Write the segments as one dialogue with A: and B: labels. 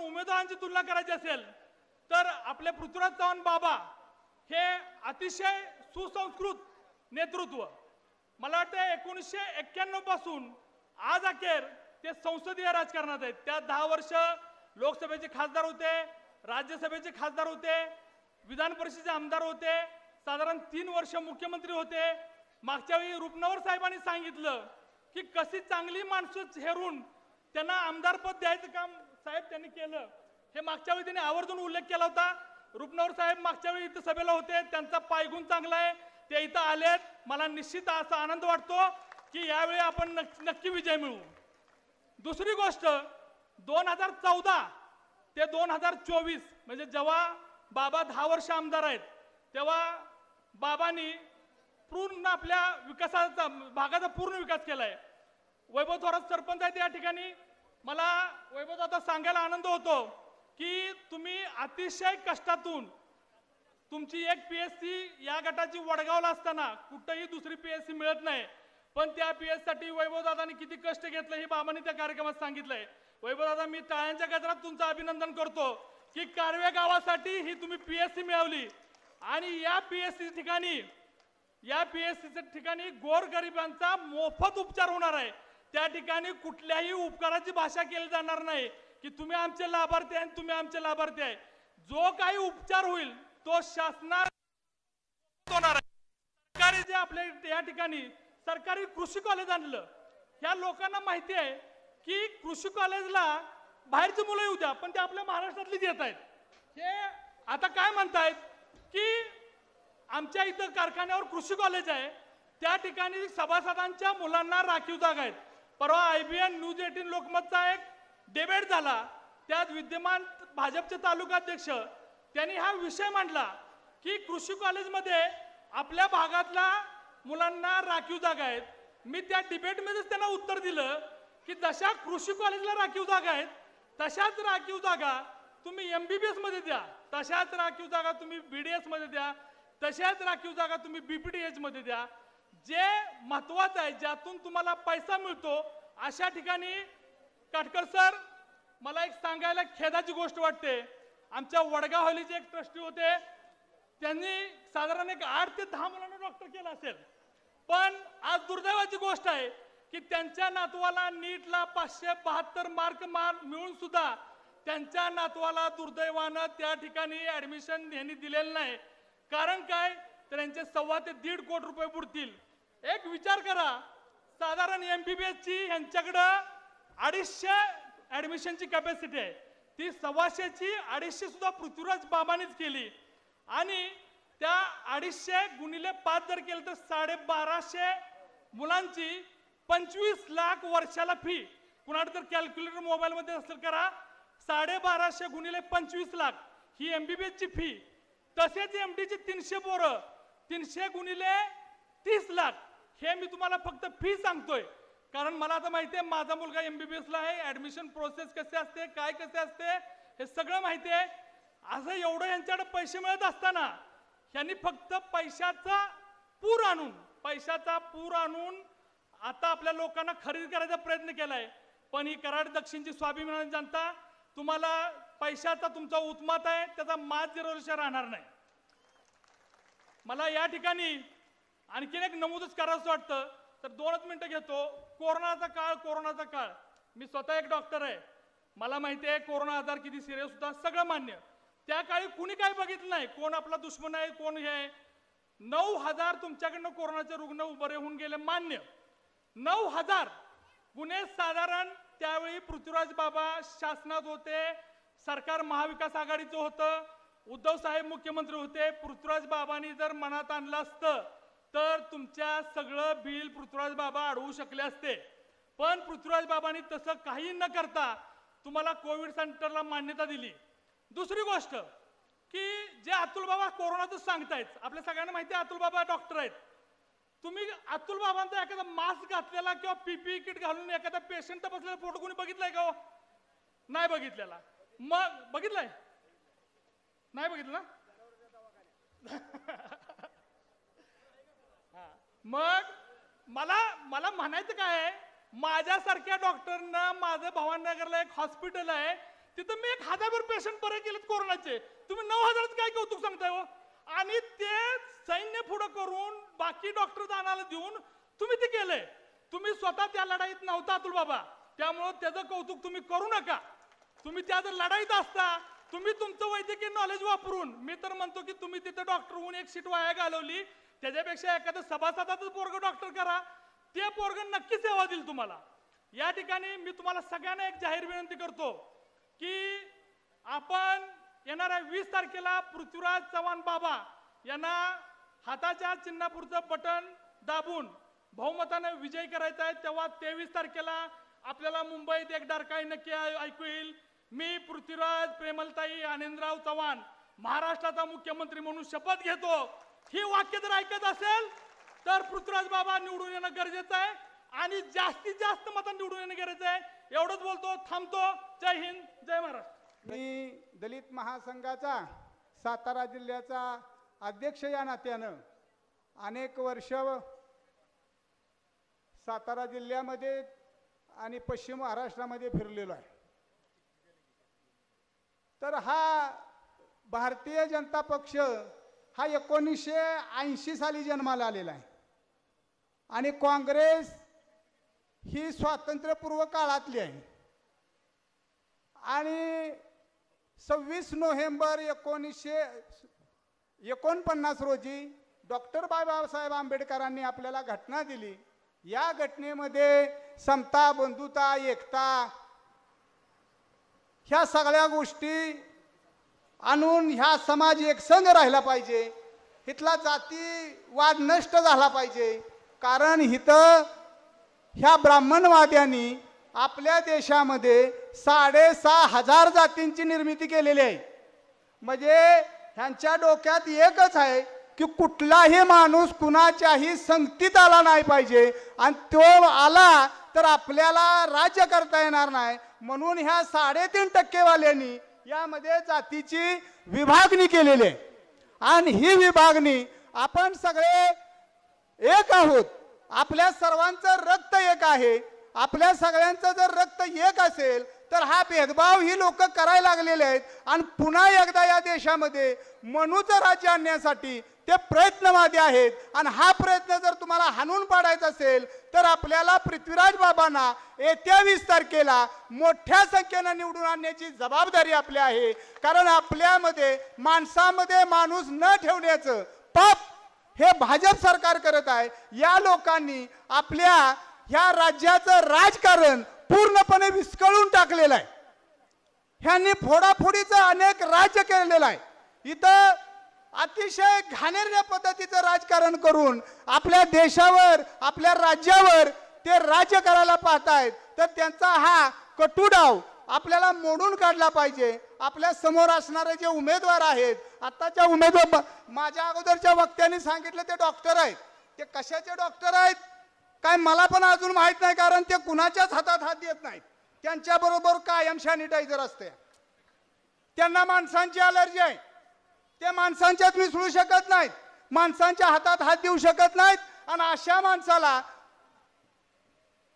A: उमेदवारांची तुलना करायची असेल तर आपले पृथ्वीराज चव्हाण बाबा हे अतिशय सुसंस्कृत नेतृत्व, मला वाटतं 1991 पासून आज अखेर ते संसदीय राजकारणात आहेत. त्या 10 वर्ष लोकसभेचे खासदार होते, राज्यसभेचे खासदार होते, विधान परिषदेचे आमदार होते, साधारण 3 वर्ष मुख्यमंत्री होते. मागच्या वेळी रुपनवर साहेबांनी सांगितलं की कशी चांगली माणसं हेरून त्यांना आमदारपद द्यायचं काम साहेब त्यांनी केलं. हे मागच्या वेळी त्यांनी आवर्जून उल्लेख केला होता. रुपनवर साहेब मागच्या वेळी इथं सभेला होते, त्यांचा पायगुण चांगला आहे, ते इथं आलेत. मला निश्चित असा आनंद वाटतो की यावेळी आपण नक्की विजय मिळवू. दुसरी गोष्ट 2014 ते 2024 म्हणजे जेव्हा बाबा 10 वर्ष आमदार आहेत तेव्हा बाबांनी पूर्ण आपल्या विकासाचा भागाचा पूर्ण विकास केलाय. वैभव थोरात सरपंच आहेत या ठिकाणी. मला वैभव दादा सांगायला आनंद होतो की तुम्ही अतिशय कष्टातून तुमची एक पीएससी या गटाची वडगावला असताना कुठेही दुसरी पीएससी मिळत नाही, पण त्या पीएस साठी वैभव दादांनी किती कष्ट घेतले हे बाबांनी त्या कार्यक्रमात सांगितलंय. वैभव दादा मी टाळ्यांच्या गजरात तुमचं अभिनंदन करतो की कारवे गावासाठी ही तुम्ही पीएससी मिळवली आणि या पीएससी ठिकाणी गोरगरिबांचा मोफत उपचार होणार आहे. त्या ठिकाणी कुठल्याही उपकाराची भाषा केली जाणार नाही की तुम्ही आमचे लाभार्थी आहे तुम्ही आमचे लाभार्थी आहे. जो काही उपचार होईल तो शासनात होणार आहे. सरकारी जे आपल्या या ठिकाणी सरकारी कृषी कॉलेज आणलं, ह्या लोकांना माहिती आहे की कृषी कॉलेजला बाहेरची मुलं येऊ द्या पण ते आपल्या महाराष्ट्रातलीच येत आहेत. हे आता काय म्हणतायत की आमच्या इथं कारखान्यावर कृषी कॉलेज आहे, त्या ठिकाणी सभासदांच्या मुलांना राखीव जागा आहेत. परवा IBN न्यूज 18 लोकमतचा एक डिबेट झाला, त्यात विद्यमान भाजपचे तालुकाध्यक्ष त्यांनी हा विषय मांडला की कृषी कॉलेजमध्ये आपल्या भागातल्या मुलांना राखीव जागा आहेत. मी त्या डिबेटमध्येच त्यांना उत्तर दिलं की जशा कृषी कॉलेजला राखीव जागा आहेत तशाच राखीव जागा तुम्ही MBBS मध्ये द्या, तशाच राखीव जागा तुम्ही BDS मध्ये द्या, तशाच राखीव जागा तुम्ही BPTH मध्ये द्या. जे महत्वाचं आहे ज्यातून तुम्हाला पैसा मिळतो अशा ठिकाणी. काटकर सर, मला एक सांगायला खेदाची गोष्ट वाटते, आमच्या वडगाव हवेलीचे एक ट्रस्टी होते, त्यांनी साधारण एक 8 ते 10 मुलांना डॉक्टर केलं असेल, पण आज दुर्दैवाची गोष्ट आहे की त्यांच्या नातवाला नीटला 572 मार्क मिळून सुद्धा त्यांच्या नातवाला दुर्दैवानं त्या ठिकाणी ऍडमिशन यांनी दिलेलं नाही. कारण काय तर यांचे 1.25 ते 1.5 कोटी रुपये बुडतील. एक विचार करा, साधारण MBBS ची यांच्याकडं 250 ऍडमिशनची कॅपॅसिटी आहे, ती 125 ची 250 सुद्धा पृथ्वीराज बाबांनीच केली आणि त्या 250 गुणिले 5 जर केलं तर 1250 मुलांची 25 लाख वर्षाला फी. कुणाला तर कॅल्क्युलेटर मोबाईल मध्ये असेल करा, 1250 गुणिले 25 लाख ही MBBS ची फी. तसेच MD ची 300 पोरं 300 गुणिले 30 लाख. हे मी तुम्हाला फक्त फी सांगतोय कारण मला आता माहिती आहे माझा मुलगा MBBS ला आहे, ऍडमिशन प्रोसेस कसे असते काय कसे असते हे सगळं माहिती आहे. असं एवढं यांच्याकडे पैसे मिळत असताना यांनी फक्त पैशाचा पूर आणून आता आपल्या लोकांना खरेदी करायचा प्रयत्न केलाय. पण ही कराड दक्षिणची स्वाभिमानी जनता तुम्हाला पैशाचा तुमचा उत्मात आहे, त्याचा माज जिरवल्याशिवाय राहणार नाही. मला या ठिकाणी आणखीन एक नमूदच करायचं वाटतं तर 2 मिनिटं घेतो. कोरोनाचा काळ मी स्वतः एक डॉक्टर आहे, मला माहिती आहे कोरोना आजार किती सिरियस होता, सगळं मान्य. त्या काळी कुणी काय बघितलं नाही, कोण आपला दुश्मन आहे कोण हे आहे. 9,000 तुमच्याकडनं कोरोनाचे रुग्ण उभे होऊन गेले, मान्य. 9,000 गुन्हे साधारण त्यावेळी पृथ्वीराज बाबा शासनात होते, सरकार महाविकास आघाडीचं होतं, उद्धव साहेब मुख्यमंत्री होते. पृथ्वीराज बाबांनी जर मनात आणलं असतं तर तुमच्या सगळं बिल पृथ्वीराज बाबा अडवू शकले असते. पण पृथ्वीराज बाबांनी तसं काही न करता तुम्हाला कोविड सेंटरला मान्यता दिली. दुसरी गोष्ट की जे अतुल बाबा कोरोनाचं सांगतायत, आपल्या सगळ्यांना माहिती आहे अतुल बाबा डॉक्टर आहेत. तुम्ही अतुल बाबांचा एखादा मास्क घातलेला किंवा PPE किट घालून एखादा पेशंट बसलेला फोटो कोणी बघितलाय का? नाही बघितलेला. मग बघितलाय? नाही बघितलं ना? मग मला म्हणायचं काय आहे, माझ्यासारख्या डॉक्टरना माझं भवानीनगरला एक हॉस्पिटल आहे तिथं मी 1000 पेशंट बरे केलेत कोरोनाचे, तुम्ही 9000 काय कौतुक सांगताय हो? आणि ते सैन्य पुढे करून बाकी डॉक्टर दानाला देऊन तुम्ही ते केलंय. तुम्ही स्वतः त्या लढाईत नव्हता अतुल बाबा, त्यामुळे त्याचं कौतुक तुम्ही करू नका. तुम्ही त्या जर लढाईत असता, तुम्ही तुमचं वैद्यकीय नॉलेज वापरून, मी तर म्हणतो की तुम्ही तिथे डॉक्टर होऊन एक सीट वाया घालवली, त्याच्यापेक्षा एखादं सभासदाचं पोरग डॉक्टर करा, ते पोरग नक्की सेवा देईल तुम्हाला. या ठिकाणी मी तुम्हाला सगळ्यांना एक जाहीर विनंती करतो की आपण येणाऱ्या 20 तारखेला पृथ्वीराज चव्हाण बाबा यांना हाताच्या चिन्हापुरचं बटन दाबून बहुमताने विजय करायचा आहे. तेव्हा 23 तारखेला आपल्याला मुंबईत एक डरकाळी नक्की ऐकू येईल. मी पृथ्वीराज प्रेमलताई आनंदराव चव्हाण महाराष्ट्राचा मुख्यमंत्री म्हणून शपथ घेतो. ही वाक्य जर ऐकत असेल तर पृथ्वीराज बाबा निवडून येणं गरजेचं आहे आणि जास्तीत जास्त मतं निवडून येणं गरजेचं आहे. एवढंच बोलतो, थांबतो. जय हिंद, जय महाराष्ट्र.
B: मी दलित महासंघाचा सातारा जिल्ह्याचा अध्यक्ष या नात्यानं अनेक वर्ष सातारा जिल्ह्यामध्ये आणि पश्चिम महाराष्ट्रामध्ये फिरलेलो आहे. तर हा भारतीय जनता पक्ष हा 1980 साली जन्माला आलेला आहे आणि काँग्रेस ही स्वातंत्र्यपूर्व काळातली आहे. आणि 26 नोव्हेंबर 1949 रोजी डॉक्टर बाबासाहेब आंबेडकरांनी आपल्याला घटना दिली. या घटनेमध्ये समता, बंधुता, एकता ह्या सगळ्या गोष्टी आणून ह्या समाज एकसंघ राहिला पाहिजे, इथला जातीवाद नष्ट झाला पाहिजे. कारण इथं ह्या ब्राह्मणवाद्यांनी आपल्या देशामध्ये 6500 जातींची निर्मिती केलेली आहे. म्हणजे ह्यांच्या डोक्यात एकच आहे की कुठलाही माणूस कुणाच्याही संगतीत आला नाही पाहिजे आणि तो आला तर आपल्याला राज्य करता येणार नाही. म्हणून ह्या 3.5% वाल्यांनी यामध्ये जातीची विभागणी केलेली आहे. आणि ही विभागणी आपण सगळे एक आहोत. आपल्या सर्वांचं रक्त एक आहे. आपल्या सगळ्यांचं जर रक्त एक असेल तर हा भेदभाव ही लोक करायला लागलेले आहेत आणि पुन्हा एकदा या देशामध्ये मनूचं राज्य आणण्यासाठी ते प्रयत्नवादी आहेत. आणि हा प्रयत्न जर तुम्हाला हाणून पाडायचा असेल तर आपल्याला पृथ्वीराज बाबांना येत्या 20 तारखेला मोठ्या संख्येनं निवडून आणण्याची जबाबदारी आपली आहे. कारण आपल्यामध्ये माणसामध्ये माणूस न ठेवण्याचं पाप हे भाजप सरकार करत आहे. या लोकांनी आपल्या ह्या राज्याचं राजकारण पूर्णपणे विस्कळून टाकलेलं आहे. ह्यांनी फोडाफोडीचं अनेक राज्य केलेलं आहे. इथं अतिशय घाणेरड्या पद्धतीचं राजकारण करून आपल्या देशावर, आपल्या राज्यावर ते राज्य करायला पाहतायत. तर त्यांचा हा कटुडाव आपल्याला मोडून काढला पाहिजे. आपल्या समोर असणारे जे उमेदवार आहेत, आताच्या उमेदवार माझ्या अगोदरच्या वक्त्यांनी सांगितलं ते डॉक्टर आहेत. ते कशाचे डॉक्टर आहेत काय मला पण अजून माहित नाही, कारण ते कुणाच्याच हातात हात देत नाहीत. त्यांच्या बरोबर कायम सॅनिटायझर असते. त्यांना माणसांची अलर्जी आहे. ते माणसांच्यात मिसळू शकत नाहीत, माणसांच्या हातात हात देऊ शकत नाहीत. आणि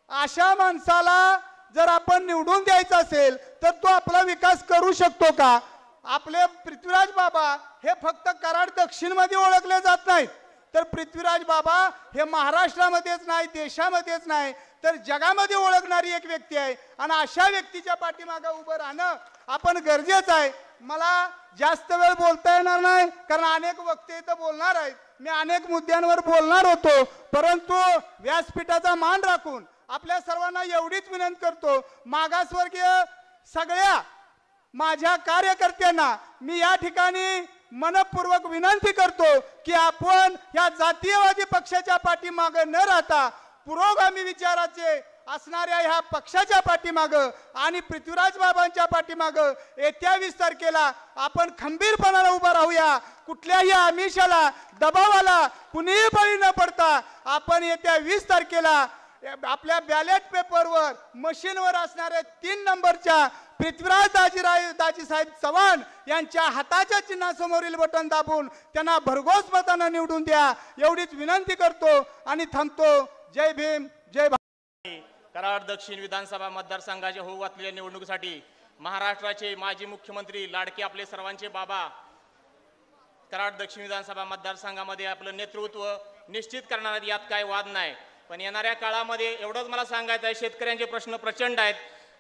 B: अशा माणसाला जर आपण निवडून द्यायचा असेल तर तो आपला विकास करू शकतो का? आपले पृथ्वीराज बाबा हे फक्त कराड दक्षिण मध्ये ओळखले जात नाहीत, तर पृथ्वीराज बाबा हे महाराष्ट्रामध्येच नाही, देशामध्येच नाही, तर जगामध्ये ओळखणारी एक व्यक्ती आहे. आणि अशा व्यक्तीच्या पाठीमागे उभं राहणं आपण गरजेचं आहे. मला जास्त वेळ बोलता येणार नाही कारण अनेक वक्ते इथं बोलणार आहेत. मी अनेक मुद्द्यांवर बोलणार होतो, परंतु व्यासपीठाचा मान राखून आपल्या सर्वांना एवढीच विनंती करतो, मागासवर्गीय सगळ्या माझ्या कार्यकर्त्यांना मी या ठिकाणी मनपूर्वक विनंती करतो की आपण या जातीयवादी पक्षाच्या पाठीमागे न राहता पुरोगामी विचाराचे असणाऱ्या ह्या पक्षाच्या पाठीमागं आणि पृथ्वीराज बाबांच्या मागं येत्या 20 तारखेला आपण खंबीरपणाने उभा राहूया. कुठल्याही आमिषाला, दबावाला कुणीही बळी न पडता आपण येत्या 20 तारखेला आपल्या बॅलेट पेपरवर मशीनवर असणाऱ्या 3 नंबरच्या पृथ्वीराज दाजी साहेब चव्हाण यांच्या हाताच्या चिन्हासमोरील बटन दाबून त्यांना भरघोस मताने निवडून द्या, एवढीच विनंती करतो आणि थांबतो. जय भीम, जय भारत.
C: कराड दक्षिण विधानसभा मतदारसंघाच्या होऊ घातलेल्या निवडणुकीसाठी महाराष्ट्राचे माजी मुख्यमंत्री लाडके आपले सर्वांचे बाबा कराड दक्षिण विधानसभा मतदारसंघामध्ये आपलं नेतृत्व निश्चित करणार, यात काय वाद नाही. पण येणाऱ्या काळामध्ये एवढंच मला सांगायचं आहे, शेतकऱ्यांचे प्रश्न प्रचंड आहेत.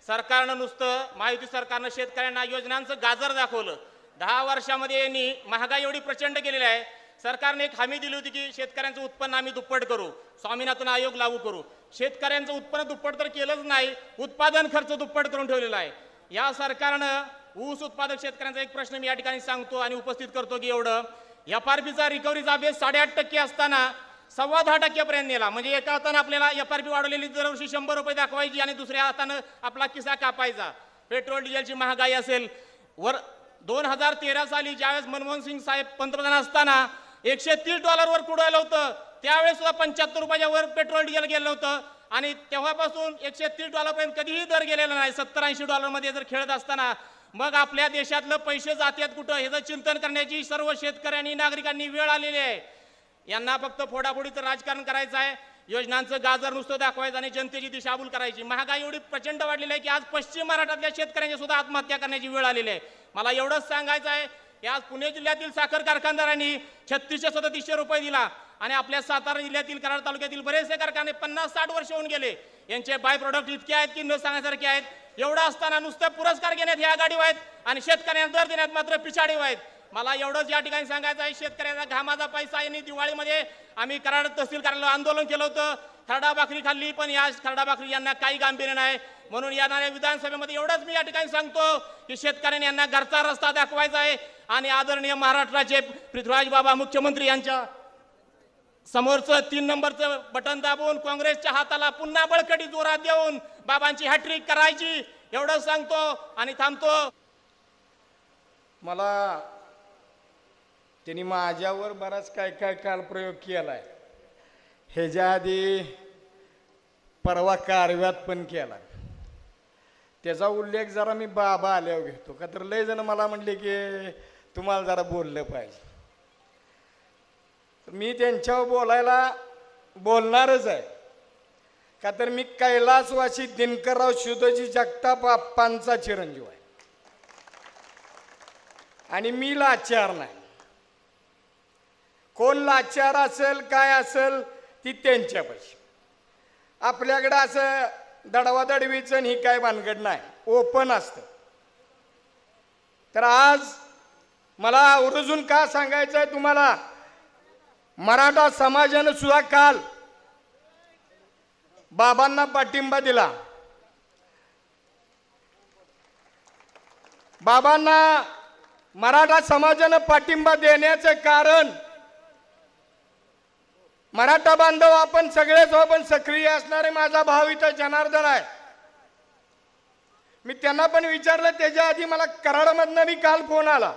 C: सरकारनं नुसतं महायुती सरकारनं शेतकऱ्यांना योजनांचं गाजर दाखवलं. 10 वर्षामध्ये यांनी महागाई एवढी प्रचंड केलेली आहे. सरकारने एक हमी दिली होती की शेतकऱ्यांचं उत्पन्न आम्ही दुप्पट करू, स्वामीनाथन आयोग लागू करू. शेतकऱ्यांचं उत्पन्न दुप्पट तर केलंच नाही, उत्पादन खर्च दुप्पट करून ठेवलेला आहे. या सरकारनं ऊस उत्पादक शेतकऱ्यांचा एक प्रश्न मी या ठिकाणी सांगतो आणि उपस्थित करतो की एवढं FRPचा रिकव्हरीचा बेस 8.5% असताना 10.25% नेला. म्हणजे एका हातानं आपल्याला FRP वाढवलेली दरवर्षी 100 रुपये दाखवायची आणि दुसऱ्या हातानं आपला किस्सा कापायचा. पेट्रोल डिझेलची महागाई असेल, 2013 साली ज्यावेळेस मनमोहन सिंग साहेब पंतप्रधान असताना $130 वर क्रूड ऑइल होतं, त्यावेळेस सुद्धा 75 रुपयाच्या वर पेट्रोल डिझेल गेलं होतं. आणि तेव्हापासून $130 पर्यंत कधीही दर गेलेला नाही. $70-80 मध्ये जर खेळत असताना मग आपल्या देशातलं पैसे जातात कुठं ह्याचं चिंतन करण्याची सर्व शेतकऱ्यांनी नागरिकांनी वेळ आलेली आहे. यांना फक्त फोडाफोडीचं राजकारण करायचं आहे, योजनांचं गाजर नुसतं दाखवायचं आणि जनतेची दिशाभूल करायची. महागाई एवढी प्रचंड वाढलेली आहे की आज पश्चिम महाराष्ट्रातल्या शेतकऱ्यांची सुद्धा आत्महत्या करण्याची वेळ आलेली आहे. मला एवढंच सांगायचं आहे की आज पुणे जिल्ह्यातील साखर कारखानदारांनी 3600-3700 रुपये दिला आणि आपल्या सातारा जिल्ह्यातील कराड तालुक्यातील बरेचसे कारखाने 50-60 वर्ष होऊन गेले. यांचे बाय प्रोडक्ट इतके आहेत की न सांगण्यासारखे आहेत. एवढं असताना नुसतं पुरस्कार घेण्यात हे आघाडीवर आहेत आणि शेतकऱ्यांना दर देण्यात मात्र पिछाडीवर आहेत. मला एवढंच या ठिकाणी सांगायचं आहे, शेतकऱ्यांचा घामाचा पैसा यांनी दिवाळीमध्ये आम्ही कराड तहसील कार्यालयाला आंदोलन केलं होतं, खरडा भाकरी खाल्ली, पण या खरडा भाकरी यांना काही गांभीर्य नाही. म्हणून येणाऱ्या विधानसभेमध्ये एवढंच मी या ठिकाणी सांगतो की शेतकऱ्यांनी यांना घरचा रस्ता दाखवायचा आहे आणि आदरणीय महाराष्ट्राचे पृथ्वीराज बाबा मुख्यमंत्री यांच्या समोरचं 3 नंबरचं बटन दाबून काँग्रेसच्या हाताला पुन्हा बळकटी जोरात देऊन बाबांची हॅट्रिक करायची, एवढं सांगतो आणि थांबतो.
D: मला त्यांनी माझ्यावर बराच काय काय काल प्रयोग केलाय. ह्याच्या आधी परवा कारव्यात पण केला. त्याचा उल्लेख जरा मी बाबा आल्यावर घेतो, का तर लय जण मला म्हणले की तुम्हाला जरा बोललं पाहिजे. मी त्यांच्यावर बोलणारच आहे, का तर मी कैलासवासी दिनकरराव शुद्धजी जगताप आप्पांचा चिरंजीव आहे आणि मी लाचार नाही. कोण लाचार असेल काय असेल ती त्यांच्यापाशी. आपल्याकडं असं दडवादडवीचं ही काय भानगड नाही, ओपन असतं. तर आज मला आवर्जून का सांगायचं आहे तुम्हाला, मराठा समाजानं सुद्धा काल बाबांना पाठिंबा दिला. बाबांना मराठा समाजानं पाठिंबा देण्याचं कारण, मराठा बांधव आपण सगळेच आपण सक्रिय असणारे माझा भाऊ इथं जनार्दन आहे. मी त्यांना पण विचारलं, त्याच्या आधी मला कराडमधनं मी काल फोन आला.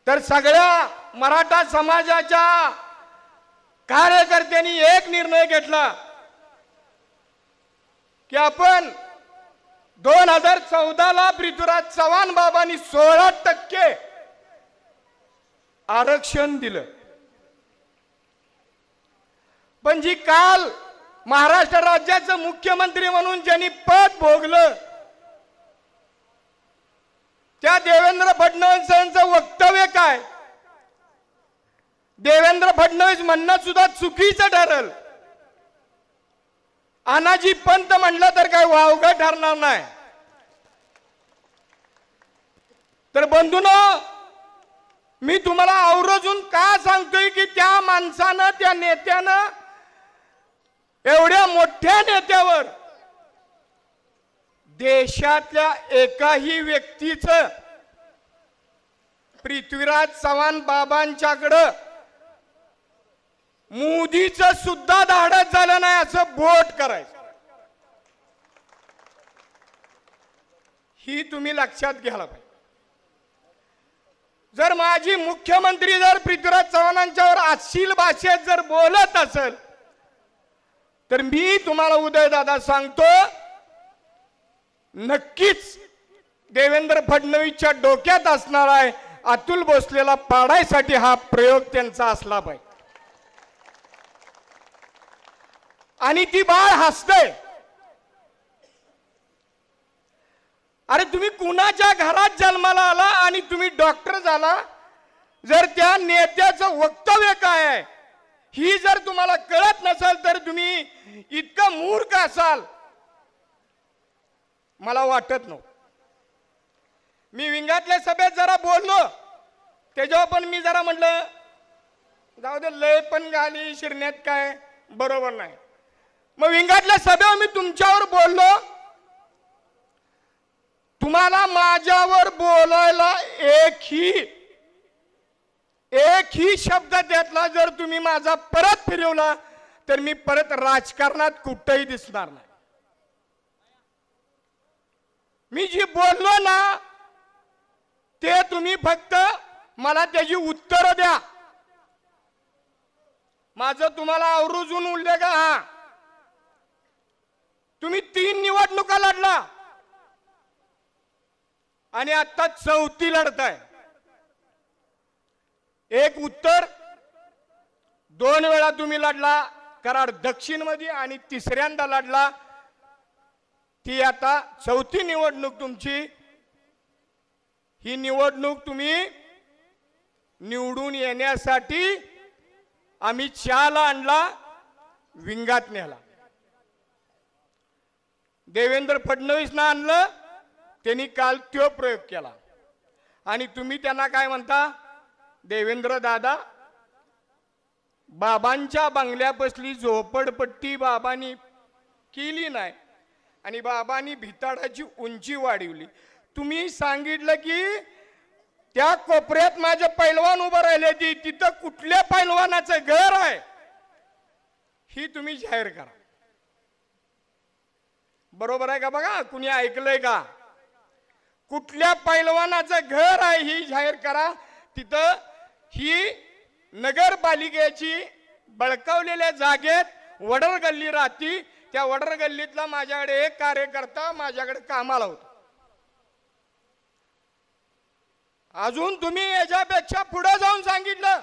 D: तर सगळ्या मराठा समाजाच्या कार्यकर्त्यांनी एक निर्णय घेतला की आपण 2014ला पृथ्वीराज चव्हाण बाबांनी 16% आरक्षण दिलं. पण जी काल महाराष्ट्र राज्याचं मुख्यमंत्री म्हणून ज्यांनी पद भोगलं, त्या देवेंद्र फडणवीसांचं वक्तव्य काय, देवेंद्र फडणवीस म्हणणं सुद्धा चुकीचं ठरल. अनाजी पंत म्हणलं तर काय वावगं ठरणार नाही. तर बंधूंनो, मी तुम्हाला आवर्जून का सांगतोय की त्या माणसानं, त्या नेत्यानं, एवढ्या मोठ्या नेत्यावर देशातल्या एकाही व्यक्तीचं पृथ्वीराज चव्हाण बाबांच्याकडं मोदीचं सुद्धा धाडस झालं नाही असं बोट करायचं. ही तुम्ही लक्षात घ्यायला पाहिजे. जर माजी मुख्यमंत्री जर पृथ्वीराज चव्हाणांच्यावर अश्लील भाषेत जर बोलत असेल, तर मी तुम्हाला उदयदादा सांगतो, नक्कीच देवेंद्र फडणवीसच्या डोक्यात असणार आहे अतुल भोसलेला पाडायसाठी हा प्रयोग त्यांचा असला पाहिजे. आणि ती बाळ हसतंय. अरे तुम्ही कुणाच्या घरात जन्माला आला आणि तुम्ही डॉक्टर झाला? जर त्या नेत्याचं वक्तव्य काय आहे ही जर तुम्हाला कळत नसेल तर तुम्ही इतकं मूर्ख असाल मला वाटत नव्हतं. मी विंगातल्या सभेत जरा बोललो, त्याच्यावर पण मी जरा म्हटलं जाऊ दे, लय पण गाली शिरण्यात काय बरोबर नाही. मग विंगातल्या सभेवर मी तुमच्यावर बोललो, तुम्हाला माझ्यावर बोलायला एकही शब्द त्यातला जर तुम्ही माझा परत फिरवला तर मी परत राजकारणात कुठेही दिसणार नाही. मी जी बोललो ना ते तुम्ही फक्त मला त्याची उत्तरं द्या. माझं तुम्हाला आवर्जून उल्लेख हा, तुम्ही 3 निवडणुका लढला आणि आता 4थी लढताय. एक उत्तर 2 वेळा तुम्ही लढला कराड दक्षिण मध्ये आणि 3ऱ्यांदा लढला. ती आता 4थी निवडणूक तुमची. ही निवडणूक तुम्ही निवडून येण्यासाठी अमित शहाला आणला, विंगात नेला. देवेंद्र फडणवीसना आणलं, त्यांनी काल तो प्रयोग केला आणि तुम्ही त्यांना काय म्हणता? देवेंद्र दादा, बाबांच्या बंगल्यापसली झोपडपट्टी बाबांनी केली नाही आणि बाबांनी भिताडाची उंची वाढवली. तुम्ही सांगितलं की त्या कोपऱ्यात माझे पैलवान उभं राहिले, तिथं कुठल्या पैलवानाचं घर आहे ही तुम्ही जाहीर करा. बरोबर आहे का? बघा, कुणी ऐकलंय का? कुठल्या पैलवानाचं घर आहे ही जाहीर करा. तिथं ही नगरपालिकेची बळकावलेल्या जागेत वडर गल्ली राहती. त्या वडर गल्लीतला माझ्याकडे एक कार्यकर्ता माझ्याकडे कामाला होता. अजून तुम्ही याच्यापेक्षा पुढे जाऊन सांगितलं.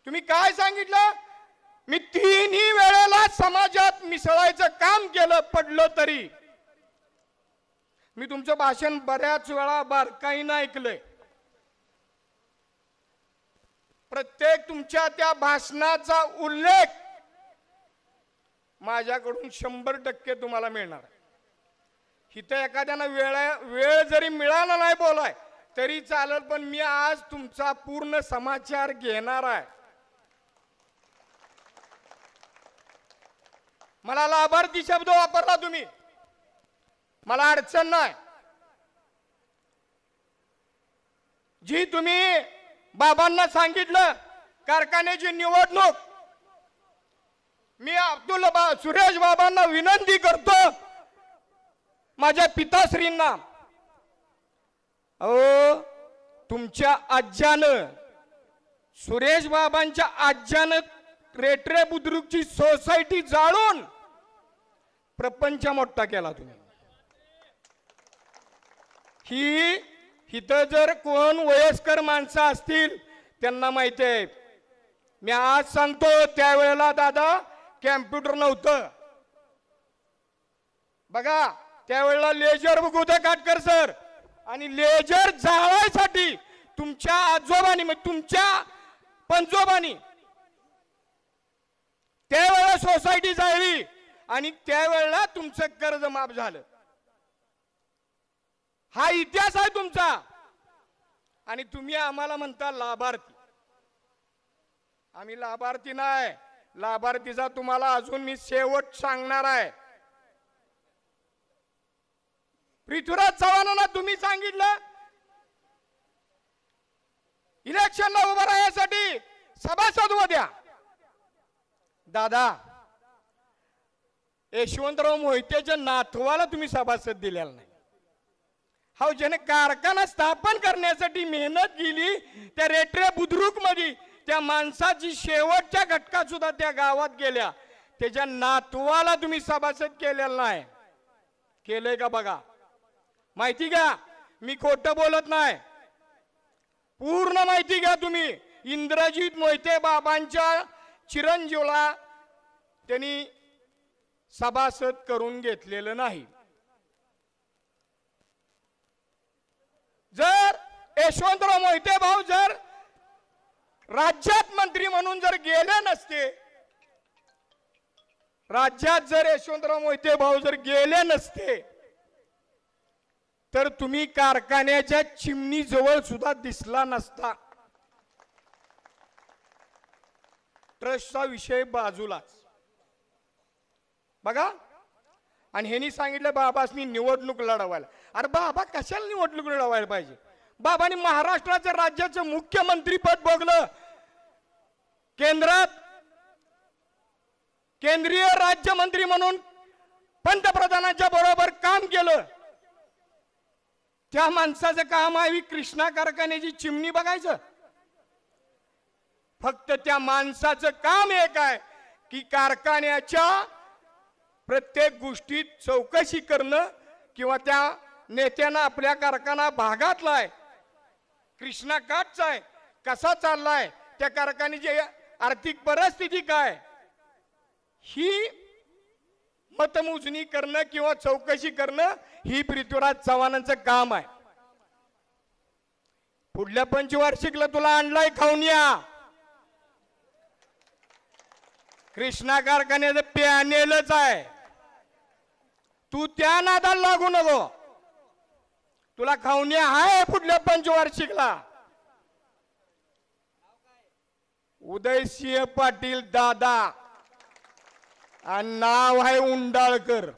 D: तुम्ही काय सांगितलं? मी 3ही वेळेला समाजात मिसळायचं काम केलं, पडलो तरी. मी तुमचं भाषण बऱ्याच वेळा बारकाईनं ऐकलंय. प्रत्येक तुमच्या त्या भाषणाचा उल्लेख माझ्याकडून 100% तुम्हाला मिळणार आहे. इथं एखाद्याला वेळ जरी मिळाला नाही बोलाय तरी चालेल, पण मी आज तुमचा पूर्ण समाचार घेणार आहे. मला लाभार्थी शब्द वापरला तुम्ही, मला अडचण नाही. जी तुम्ही बाबांना सांगितलं कारखान्याची निवडणूक, मी सुरेश बाबांना विनंती करतो, माझ्या पिताश्रींना, अहो तुमच्या आज्यानं, सुरेश बाबांच्या आज्यानं रेटरे बुद्रुकची सोसायटी जाळून प्रपंच मोठा केला तुम्ही. ही इथं जर कोण वयस्कर माणसं असतील त्यांना माहिती आहे. मी आज सांगतो, त्यावेळेला दादा कॅम्प्युटर नव्हतं. बघा, त्यावेळेला लेजर बघूते काटकर सर, आणि लेजर जाळायसाठी तुमच्या आजोबांनी, तुमच्या पंजोबांनी त्यावेळेला सोसायटी जाळली आणि त्यावेळेला तुमचं कर्ज माफ झालं. हा इतिहास आहे तुमचा. आणि तुम्ही आम्हाला म्हणता लाभार्थी. आम्ही लाभार्थी नाही. लाभार्थीचा तुम्हाला अजून मी शेवट सांगणार आहे. पृथ्वीराज चव्हाणांना तुम्ही सांगितलं इलेक्शनला उभं राहण्यासाठी सभासद द्या. दादा, यशवंतराव मोहितेच्या नातवाला तुम्ही सभासद दिलेला नाही. हा, ज्याने कारखाना स्थापन करण्यासाठी मेहनत केली, त्या रेटरे बुद्रुक मध्ये त्या माणसाची शेवटच्या घटकात सुद्धा त्या गावात गेल्या, त्याच्या नातवाला तुम्ही सभासद केलेला नाही. केलंय का बघा. माहिती घ्या, मी खोटं बोलत नाही. पूर्ण माहिती घ्या तुम्ही. इंद्रजित मोहिते बाबांच्या चिरंजीवला त्यांनी सभासद करून घेतलेलं नाही. जर यशवंतराव मोहिते भाऊ जर राज्यात मंत्री म्हणून जर गेले नसते, राज्यात जर यशवंतराव मोहिते भाऊ जर गेले नसते, तर तुम्ही कारखान्याच्या चिमणी जवळ सुद्धा दिसला नसता. ट्रस्टचा विषय बाजूलाच बघा. आणि ह्यांनी सांगितलं बाबासनी निवडणूक लढवायला. अरे बाबा कशाला निवडणूक लढवायला पाहिजे? बाबांनी महाराष्ट्राचं राज्याचं मुख्यमंत्री पद भोगलं, केंद्रात केंद्रीय राज्यमंत्री म्हणून पंतप्रधानांच्या बरोबर काम केलं. त्या माणसाचं काम आहे कृष्णा कारखान्याची चिमणी बघायचं? फक्त त्या माणसाचं काम एक आहे की कारखान्याच्या प्रत्येक गोष्टीत चौकशी करणं, किंवा त्या नेत्यानं आपल्या कारखाना भागातला आहे, कृष्णा काठचा आहे, कसा चाललाय, त्या कारखान्याची आर्थिक परिस्थिती काय, ही मतमोजणी करणं किंवा चौकशी करणं ही पृथ्वीराज चव्हाणांचं काम आहे. पुढल्या पंचवार्षिकला तुला आणलाय खाऊन या. कृष्णा कारखान्याचं पॅनेलच आहे, तू त्या नादाला लागू नको. तुला खाऊन्या आहे पुढल्या पंचवार्षिकला. उदयसिंह पाटील दादा आणि नाव आहे उंडाळकर.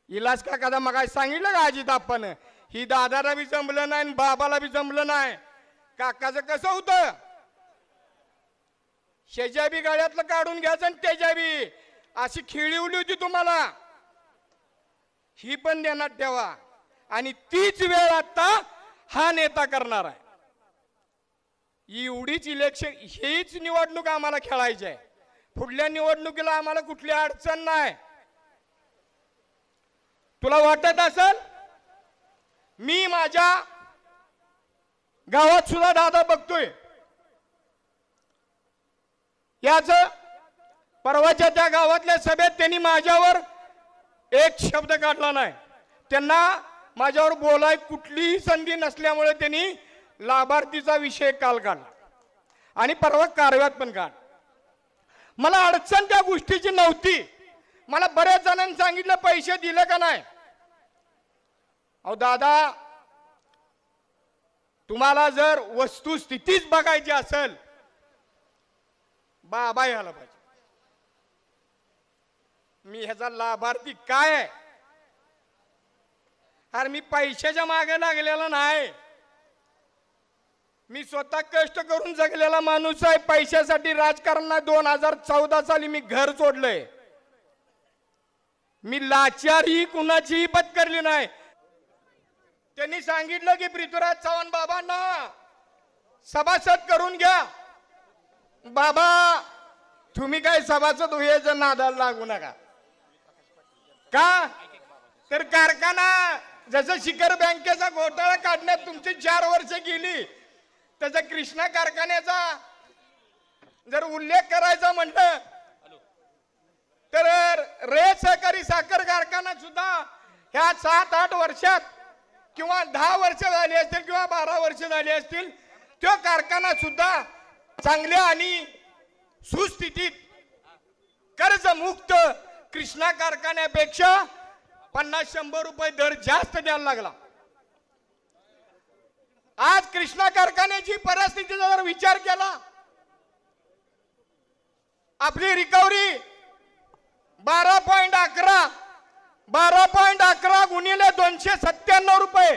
D: इलाज का कदा मग सांगितलं का अजित आप्पानं, ही दादाला बी जमलं नाही आणि बाबाला बी जमलं नाही. काकाचं कसं होतं, शेजा बी गाड्यातलं काढून घ्यायचं आणि त्याच्या बी अशी खिळीवली होती तुम्हाला, ही पण ध्यानात ठेवा. आणि तीच वेळ आता हा नेता करणार आहे. एवढीच इलेक्शन, हीच निवडणूक आम्हाला खेळायची आहे. पुढल्या निवडणुकीला आम्हाला कुठली अडचण नाही. तुला वाटत असेल मी माझ्या गावात सुद्धा दादा बघतोय, याच परवाच्या त्या गावातल्या सभेत त्यांनी माझ्यावर एक शब्द काढला नाही. त्यांना माझ्यावर बोलाय कुठलीही संधी नसल्यामुळे त्यांनी लाभार्थीचा विषय काल काढला आणि परवा कारव्यात पण काढ. मला अडचण त्या गोष्टीची नव्हती. मला बऱ्याच जणांनी सांगितलं पैसे दिले का नाही. अहो दादा, तुम्हाला जर वस्तुस्थितीच बघायची असेल, बाबा यायला पाहिजे. मी ह्याचा लाभार्थी काय आहे? अरे मी पैशाच्या मागे लागलेला नाही. मी स्वतः कष्ट करून जगलेला माणूस आहे. पैशासाठी राजकारणात 2014 साली मी घर सोडलंय. मी लाचारी कुणाचीही पत्करली नाही. त्यांनी सांगितलं की पृथ्वीराज चव्हाण बाबांना सभासद करून घ्या. बाबा तुम्ही काय सभासद व्हायचं नादाला लागू नका. का तर कारखाना जसं शिखर बँकेचा घोटाळा काढण्यात तुमची 4 वर्ष गेली, त्याचा कृष्णा कारखान्याचा जर उल्लेख करायचा म्हटलं तर रे सहकारी साखर कारखाना सुद्धा ह्या 7-8 वर्षात किंवा 10 वर्ष झाली असतील किंवा 12 वर्ष झाली असतील, तो कारखाना सुद्धा चांगल्या आणि सुस्थितीत कर्जमुक्त कृष्णा कारखान्यापेक्षा 50-100 रुपये दर जास्त द्यायला लागला. आज कृष्णा कारखान्याची परिस्थितीचा जर विचार केला, आपली रिकव्हरी 12.11 गुणिले 297 रुपये,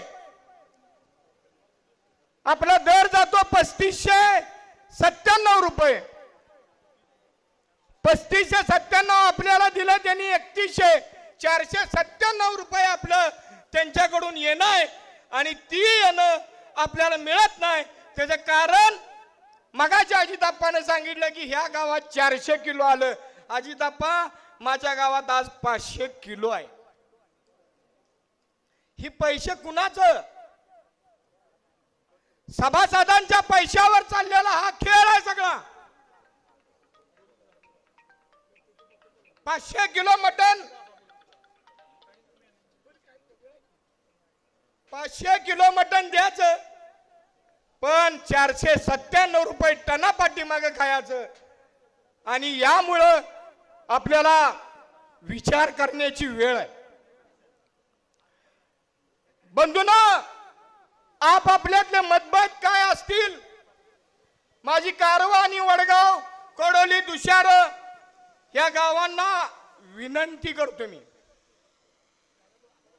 D: आपला दर जातो 3597 रुपये. 3597 आपल्याला दिलं त्यांनी 31,497 रुपये आपलं त्यांच्याकडून येणं आहे आणि ती येणं आपल्याला मिळत नाही. त्याचं कारण मगाच्या अजिताप्पाने सांगितलं की ह्या गावात 400 किलो आलं. अजिताप्पा माझ्या गावात आज 500 किलो आहे. ही पैसे कुणाचं? सभासदांच्या पैशावर चाललेला हा खेळ आहे सगळा. 500 किलो मटन 500 किलो मटण द्यायचं, पण 497 रुपये टना पाठीमागं खायचं. आणि यामुळं आपल्याला विचार करण्याची वेळ आहे. बंधूंनो, आपापल्यातले मतभेद काय असतील, माझी कारवा आणि वडगाव, कोडोली, दुशार या गावांना विनंती करतो मी.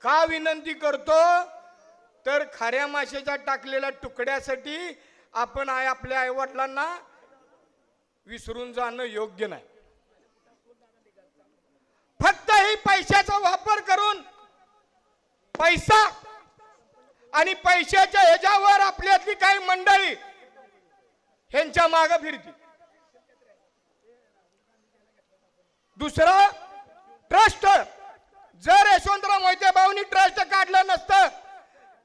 D: का विनंती करतो तर खाऱ्या माशाच्या टाकलेल्या तुकड्यासाठी आपण आपल्या आईवडिलांना विसरून जाणं योग्य नाही. फक्त ही पैशाचा वापर करून पैसा आणि पैशाच्या ह्याच्यावर आपल्यातली काही मंडळी ह्यांच्या मागे फिरती. दुसरं ट्रस्ट. जर यशवंतराव मोहिते भाऊनी ट्रस्ट काढलं नसतं,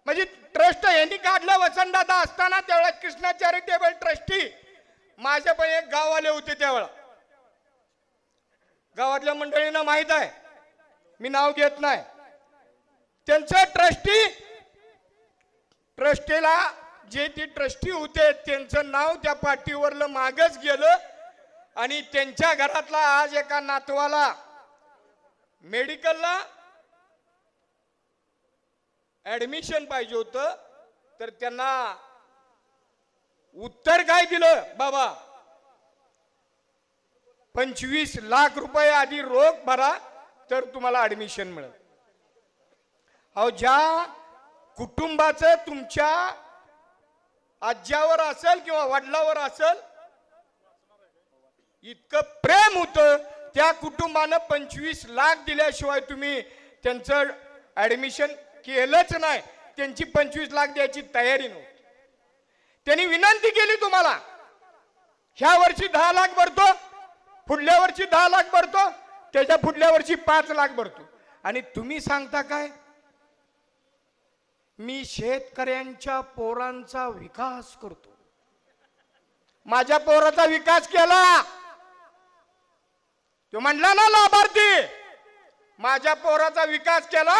D: म्हणजे ट्रस्ट यांनी काढलं वसंतदादा असताना, त्यावेळेला कृष्णा चॅरिटेबल ट्रस्टी माझे पण एक गाववाले होते त्यावेळेला. गावातल्या मंडळींना माहित आहे, मी नाव घेत नाही. त्यांचं ट्रस्टीला जे ती ट्रस्टी होते त्यांचं नाव त्या पाठीवरलं मागच गेलं. आणि त्यांच्या घरातला आज एका नातवाला मेडिकलला ऍडमिशन पाहिजे होतं, तर त्यांना उत्तर काय दिलं, बाबा 25 लाख रुपये आधी रोख भरा तर तुम्हाला ऍडमिशन मिळेल. अहो, ज्या कुटुंबाचं तुमच्या आज्यावर असेल किंवा वडिलावर असेल इतकं प्रेम होतं, त्या कुटुंबानं 25 लाख दिल्याशिवाय तुम्ही त्यांचं ऍडमिशन केलंच नाही. त्यांची 25 लाख द्यायची तयारी नव्हती. त्यांनी विनंती केली तुम्हाला, ह्या वर्षी 10 लाख भरतो, पुढल्या वर्षी 10 लाख भरतो, त्याच्या पुढल्या वर्षी 5 लाख भरतो. आणि तुम्ही सांगता काय, मी शेतकऱ्यांच्या पोरांचा विकास करतो. माझ्या पोराचा विकास केला, तो म्हणला ना लाभार्थी, माझ्या पोराचा विकास केला.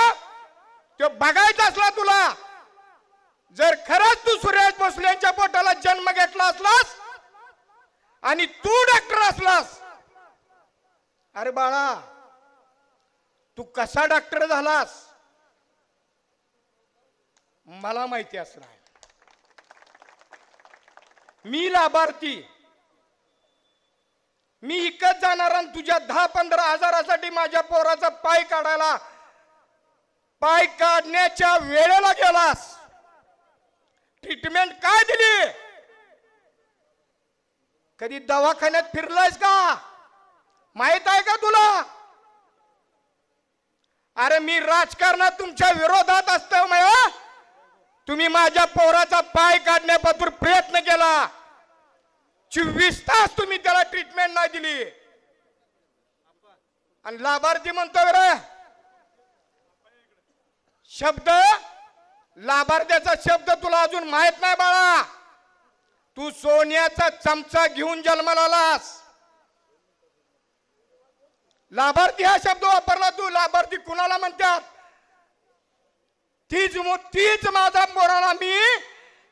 D: तो बघायचा असला तुला, जर खरंच तू सुरेश भोसलेंच्या पोटाला जन्म घेतला असलास आणि तू डॉक्टर असलास, अरे बाळा तू कसा डॉक्टर झालास मला माहिती असणार. मी लाभार्थी, मी इकत जाणार आणि तुझ्या 10-15 हजारासाठी माझ्या पोराचा पाय काढायला, पाय काढण्याच्या वेळेला गेलास, ट्रीटमेंट काय दिली, कधी दवाखान्यात फिरलायस का, माहित आहे का तुला? अरे मी राजकारणात तुमच्या विरोधात असल्यामुळे तुम्ही माझ्या पोराचा पाय काढण्यापासून प्रयत्न केला, 24 तास तुम्ही त्याला ट्रीटमेंट नाही दिली. आणि लाभार्थी म्हणतो बरं, शब्द लाभार्थ्याचा शब्द तुला अजून माहित नाही बाळा. तू सोन्याचा चमचा घेऊन जन्माला आलास. लाभार्थी हा शब्द वापरला तू. लाभार्थी कुणाला म्हणतात? तीच माझा पोराला मी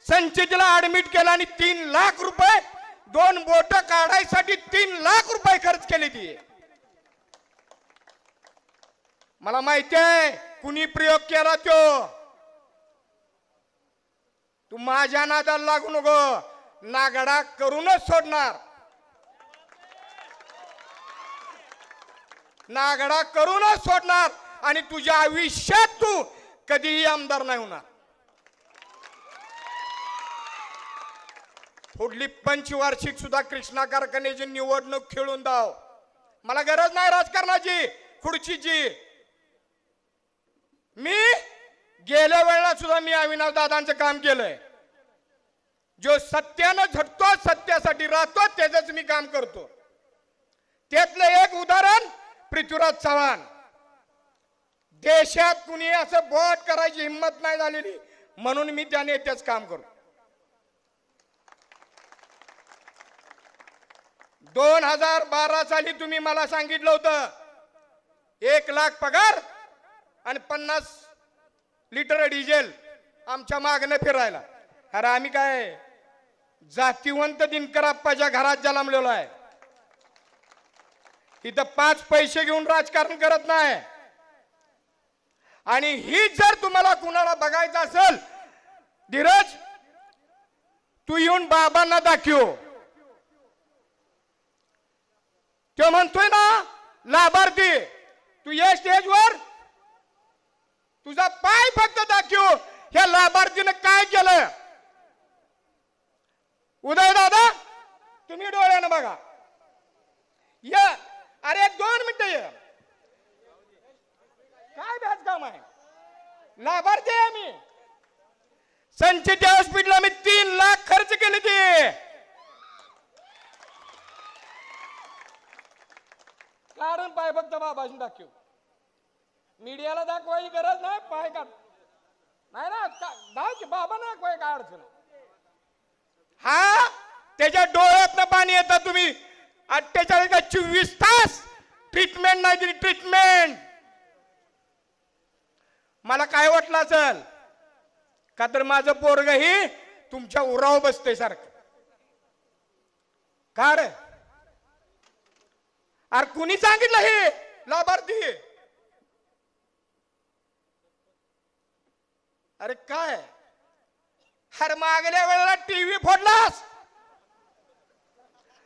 D: संचितला ऍडमिट केला आणि 3 लाख रुपये 2 बोट काढायसाठी 3 लाख रुपये खर्च केले. ती मला माहिती आहे कुणी प्रयोग केला तो. तू माझ्या नादाला लागू नको, नागडा करूनच सोडणार, नागडा करूनच सोडणार. आणि तुझ्या आयुष्यात तू कधीही आमदार नाही होणार. पुढली 25 सुद्धा कृष्णा कारखान्याची निवडणूक खेळून दाव. मला गरज नाही राजकारणाची, खुर्चीची. मी गेल्या वेळेला सुद्धा मी अविनाश दादांचं काम केलंय. जो सत्यानं झटतो, सत्यासाठी राहतो, त्याच मी काम करतो. त्यातलं एक उदाहरण पृथ्वीराज चव्हाण. देशात कुणी असं बोट करायची हिंमत नाही झालेली, म्हणून मी त्या नेत्याच काम करतो. 2012 साली तुम्ही मला सांगितलं होतं 1 लाख पगार आणि 50 लिटर डिझेल. आमच्या मागणं फिरायला. अरे आम्ही काय जातीवंत दिनकराप्पाच्या घरात जन्मलेलो आहे. इथं 5 पैसे घेऊन राजकारण करत नाही. आणि ही जर तुम्हाला कुणाला बघायचं असेल, धीरज तू येऊन बाबांना दाखव. तो म्हणतोय ना लाभार्थी, तू ये स्टेजवर, तुझा पाय फक्त दाखव ह्या लाभार्थीनं काय केलं. उदय दादा तुम्ही डोळ्यानं बघा. या अरे 2 मिनिटं ये. काय व्याज काम आहे. लाभार्थी आहे मी. संचित हॉस्पिटलला मी 3 लाख खर्च केले ते. कारण पाय फक्त बाबाशी दाखव. मीडियाला दाखवायची गरज नाही. पाय काढ नाही ना दाखव बाबा ना दाखवाय काय अडचण. हा त्याच्या डोळ्यातनं पाणी येतं. तुम्ही 48 का 24 तास ट्रीटमेंट नाही दिली. ट्रीटमेंट मला काय वाटलं असेल का तर माझं पोरग ही तुमच्या उराव बसते सारखं. का रे अरे कुणी सांगितलं हे लाभार्थी. अरे काय हर मागल्या वेळेला टीव्ही फोडलास,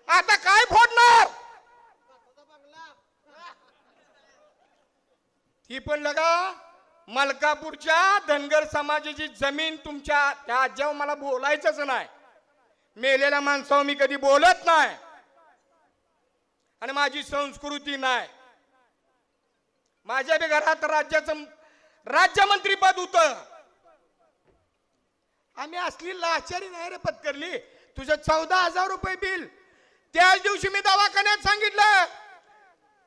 D: आता काय फोडणार. ही पण लगा मलकापूरच्या धनगर समाजाची जमीन तुमच्या त्या आज्यावर मला बोलायचंच नाही. मेलेल्या माणसावर मी कधी बोलत नाही आणि माझी संस्कृती नाही. माझ्या बी घरात राज्यमंत्री पद होतं. आम्ही असली लाचारी नाही रे पत्करली. तुझं 14,000 रुपये बिल. त्याच दिवशी मी दवाखान्यात सांगितलं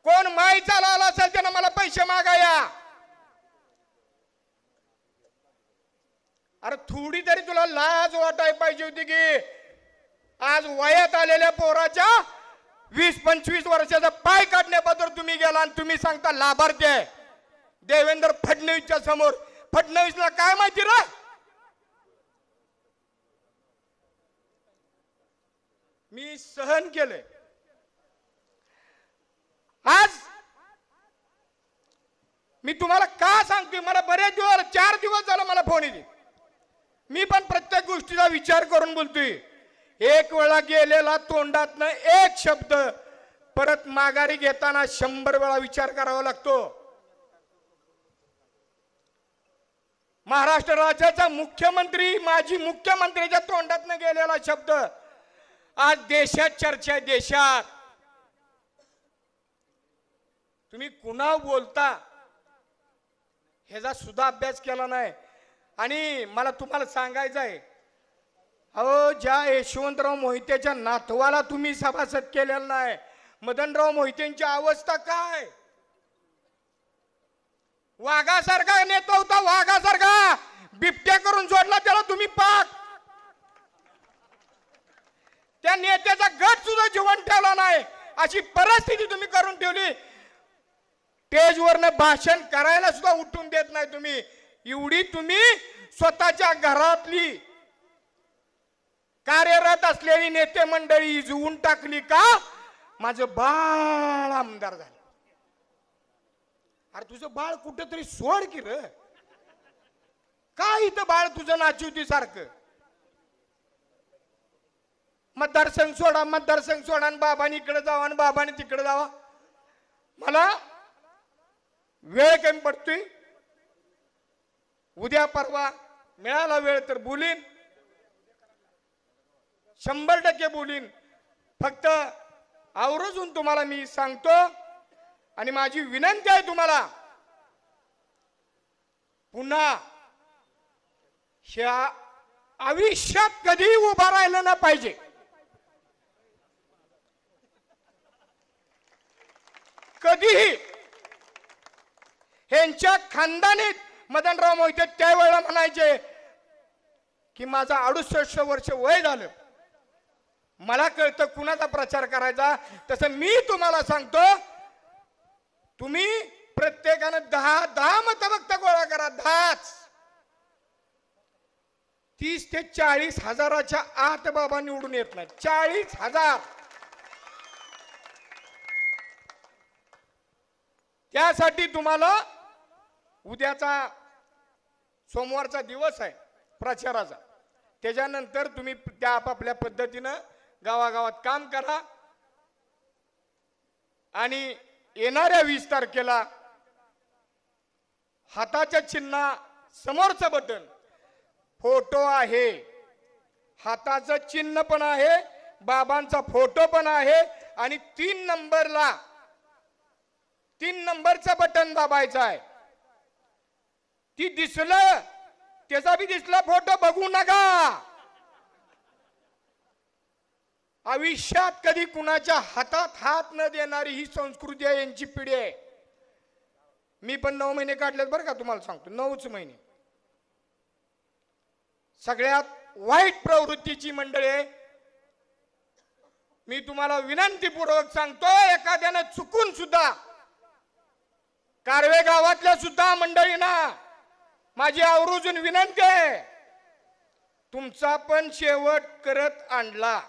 D: कोण माई चालवला असेल त्यानं मला पैसे मागाया. अरे थोडी तरी तुला लाज वाटाय पाहिजे होती की आज वयात आलेल्या पोराच्या 20-25 वर्षाचा पाय काढण्याबद्दल तुम्ही गेला आणि तुम्ही सांगता लाभार्थी आहे. देवेंद्र फडणवीसच्या समोर. फडणवीसला काय माहिती रे. मी सहन केले. आज मी तुम्हाला का सांगतोय, मला बरेच दिवस 4 दिवस झाला मला फोन येते. मी पण प्रत्येक गोष्टीचा विचार करून बोलतोय. एक वेळा गेलेला तोंडातनं एक शब्द परत माघारी घेताना 100 वेळा विचार करावा लागतो. महाराष्ट्र राज्याचा मुख्यमंत्री माजी मुख्यमंत्र्याच्या तोंडातनं गेलेला शब्द आज देशात चर्चा आहे. देशात तुम्ही कुणा बोलता ह्याचा सुद्धा अभ्यास केला नाही. आणि मला तुम्हाला सांगायचं आहे, अहो ज्या यशवंतराव मोहितेच्या नातवाला तुम्ही सभासद केलेला नाही, मदनराव मोहितेंची अवस्था काय. वाघासारखा नेता होता. वाघासारखा बिबट्या करून जोडला त्याला तुम्ही पाक. त्या नेत्याचा गट सुद्धा जीवन ठेवला नाही. अशी परिस्थिती तुम्ही करून ठेवली. स्टेजवरनं भाषण करायला सुद्धा उठून देत नाही तुम्ही. एवढी तुम्ही स्वतःच्या घरातली कार्यरत असलेली नेते मंडळी इजवून टाकली का माझं बाळ आमदार झालं. अरे तुझं बाळ कुठेतरी सोड की र. काय इथं बाळ तुझं नाचवती सारखं. मतदारसंघ सोडा मतदारसंघ सोडा आणि बाबांनी इकडे जावा आणि बाबांनी तिकडे जावा. मला वेळ कमी पडतोय. उद्या परवा मिळाला वेळ तर बोलीन, 100% बोलीन. फक्त आवर्जून तुम्हाला मी सांगतो आणि माझी विनंती आहे तुम्हाला, पुन्हा ह्या आयुष्यात कधी उभा राहिलं ना पाहिजे. कधीही ह्यांच्या खानदानीत मदनराव मोहिते त्यावेळेला म्हणायचे की माझा 68 वर्ष वय झालं, मला कळतं कुणाचा प्रचार करायचा. तसं मी तुम्हाला सांगतो, तुम्ही प्रत्येकानं 10 मतं फक्त गोळा करा. 10च 30 ते 40 हजाराच्या आत बाबा निवडून येत नाही. 40,000. त्यासाठी तुम्हाला उद्याचा सोमवारचा दिवस आहे प्रचाराचा, त्याच्यानंतर तुम्ही त्या आपापल्या पद्धतीनं गावागावात काम करा आणि येणाऱ्या 20 तारखेला हाताच्या चिन्हा समोरचं बटन फोटो आहे, हाताचं चिन्ह पण आहे, बाबांचा फोटो पण आहे आणि 3 नंबरचं बटन दाबायचं आहे. ती दिसलं त्याचा बी दिसला फोटो बघू नका. आयुष्यात कधी कुणाच्या हातात हात न देणारी ही संस्कृती आहे, यांची पिढी आहे. मी पण 9 महिने काढलेत बरं का, तुम्हाला सांगतो 9च महिने. सगळ्यात वाईट प्रवृत्तीची मंडळी आहे. मी तुम्हाला विनंतीपूर्वक सांगतो, एखाद्यानं चुकून सुद्धा कारवे गावातल्या सुद्धा मंडळींना माझी आवर्जून विनंती आहे, तुमचा पण शेवट करत आणला.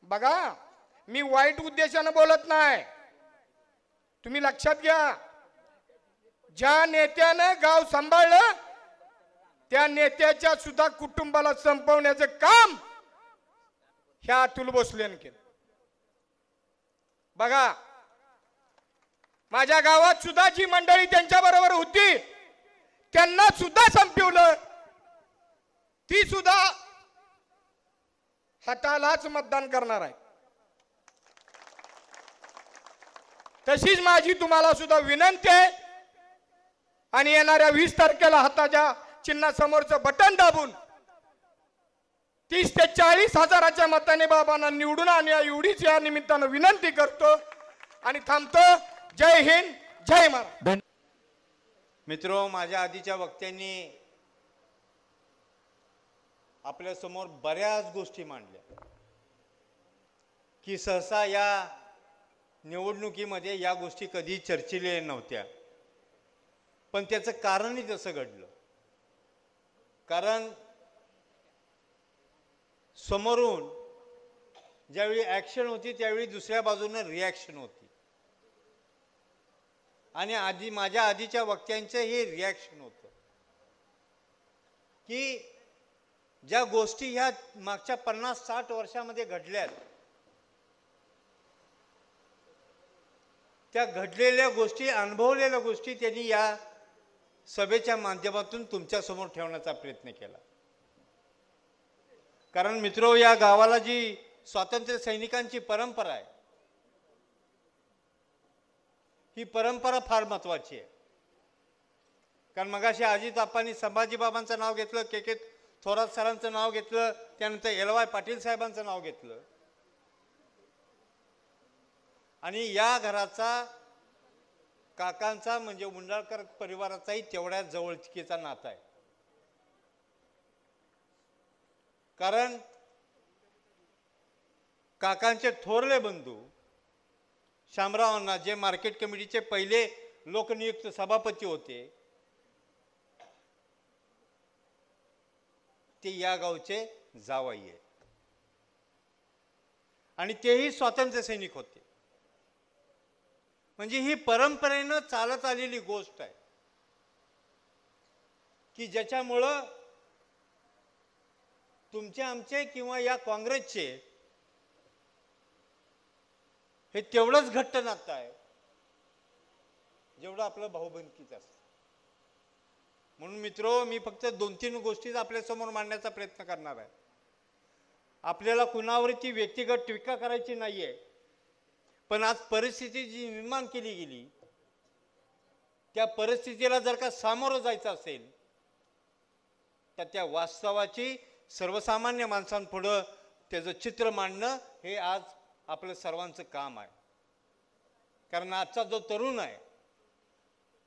D: बघा, मी वाईट उद्देशानं बोलत नाही, तुम्ही लक्षात घ्या. ज्या नेत्यानं गाव सांभाळलं त्या नेत्याच्या सुद्धा कुटुंबाला संपवण्याचं काम ह्या अतुल भोसलेनं केलं. बघा, माझ्या गावात सुद्धा जी मंडळी त्यांच्या बरोबर होती त्यांना सुद्धा संपवलं. ती सुद्धा हातालाच मतदान करणार आहे. तशीच माझी तुम्हाला सुद्धा विनंती आहे आणि येणाऱ्या 20 तारखेला हाताच्या चिन्हा समोरचं बटन दाबून 30 ते 40 हजाराच्या मताने बाबांना निवडून आणूया एवढीच या निमित्तानं विनंती करतो आणि थांबतो. जय हिंद, जय महाराष्ट्र.
E: मित्रो, माझ्या आधीच्या वक्त्यांनी आपल्या समोर बऱ्याच गोष्टी मांडल्या की सहसा या निवडणुकीमध्ये या गोष्टी कधी चर्चिल्या नव्हत्या, पण त्याचं कारणही तसं घडलं. कारण समोरून ज्यावेळी ॲक्शन होती त्यावेळी दुसऱ्या बाजूने रिॲक्शन होती आणि माझ्या आधीच्या वक्त्यांचं हे रिॲक्शन होतं की ज्या गोष्टी ह्या मागच्या 50-60 वर्षामध्ये घडल्यात त्या घडलेल्या गोष्टी, अनुभवलेल्या गोष्टी त्यांनी या सभेच्या माध्यमातून तुमच्यासमोर ठेवण्याचा प्रयत्न केला. कारण मित्रो, या गावाला जी स्वातंत्र्य सैनिकांची परंपरा आहे ही परंपरा फार महत्वाची आहे. कारण मगाशी अजित आप्पांनी संभाजी बाबांचं नाव घेतलं, के थोरात सरांचं नाव घेतलं, त्यानंतर LY पाटील साहेबांचं नाव घेतलं आणि या घराचा, काकांचा म्हणजे उंडाळकर परिवाराचाही तेवढ्याच जवळकीचा नाता आहे. कारण काकांचे थोरले बंधू शामराव अण्णा, जे मार्केट कमिटीचे पहिले लोकनियुक्त सभापती होते, ते या गावचे जावई आहे आणि तेही स्वातंत्र्य सैनिक होते. म्हणजे ही परंपरेनं चालत आलेली गोष्ट आहे की ज्याच्यामुळं तुमचे, आमचे किंवा या काँग्रेसचे हे तेवढंच घट्ट नातं आहे जेवढं आपलं भाऊबंदकीचं असतं. म्हणून मित्रो, मी फक्त 2-3 गोष्टीच आपल्या समोर मांडण्याचा प्रयत्न करणार आहे. आपल्याला कुणावरती व्यक्तिगत टीका करायची नाहीये, पण आज परिस्थिती जी निर्माण केली गेली त्या परिस्थितीला जर का सामोरं जायचं असेल तर त्या वास्तवाची सर्वसामान्य माणसांपुढं त्याचं चित्र मांडणं हे आज आपलं सर्वांचं काम आहे. कारण आजचा जो तरुण आहे,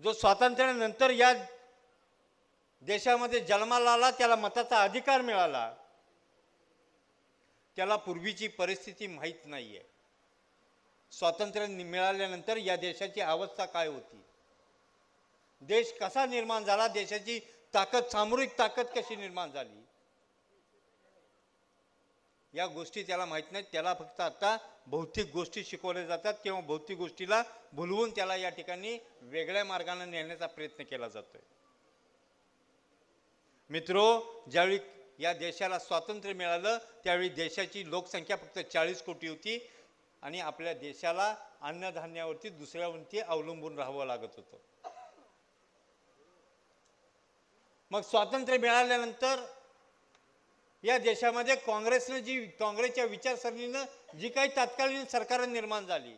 E: जो स्वातंत्र्यानंतर या देशामध्ये जन्माला आला, त्याला मताचा अधिकार मिळाला, त्याला पूर्वीची परिस्थिती माहीत नाहीये. स्वातंत्र्य मिळाल्यानंतर या देशाची अवस्था काय होती, देश कसा निर्माण झाला, देशाची ताकद, सामूहिक ताकद कशी निर्माण झाली, या गोष्टी त्याला माहित नाहीत. त्याला फक्त आता भौतिक गोष्टी शिकवल्या जातात किंवा भौतिक गोष्टीला भुलवून त्याला या ठिकाणी वेगळ्या मार्गाने नेण्याचा प्रयत्न केला जातोय. मित्रो, ज्यावेळी या देशाला स्वातंत्र्य मिळालं त्यावेळी देशाची लोकसंख्या फक्त 40 कोटी होती आणि आपल्या देशाला अन्नधान्यावरती दुसऱ्यावरती अवलंबून राहावं लागत होतं. मग स्वातंत्र्य मिळाल्यानंतर या देशामध्ये काँग्रेसच्या विचारसरणीनं जी काही तत्कालीन सरकार निर्माण झाली,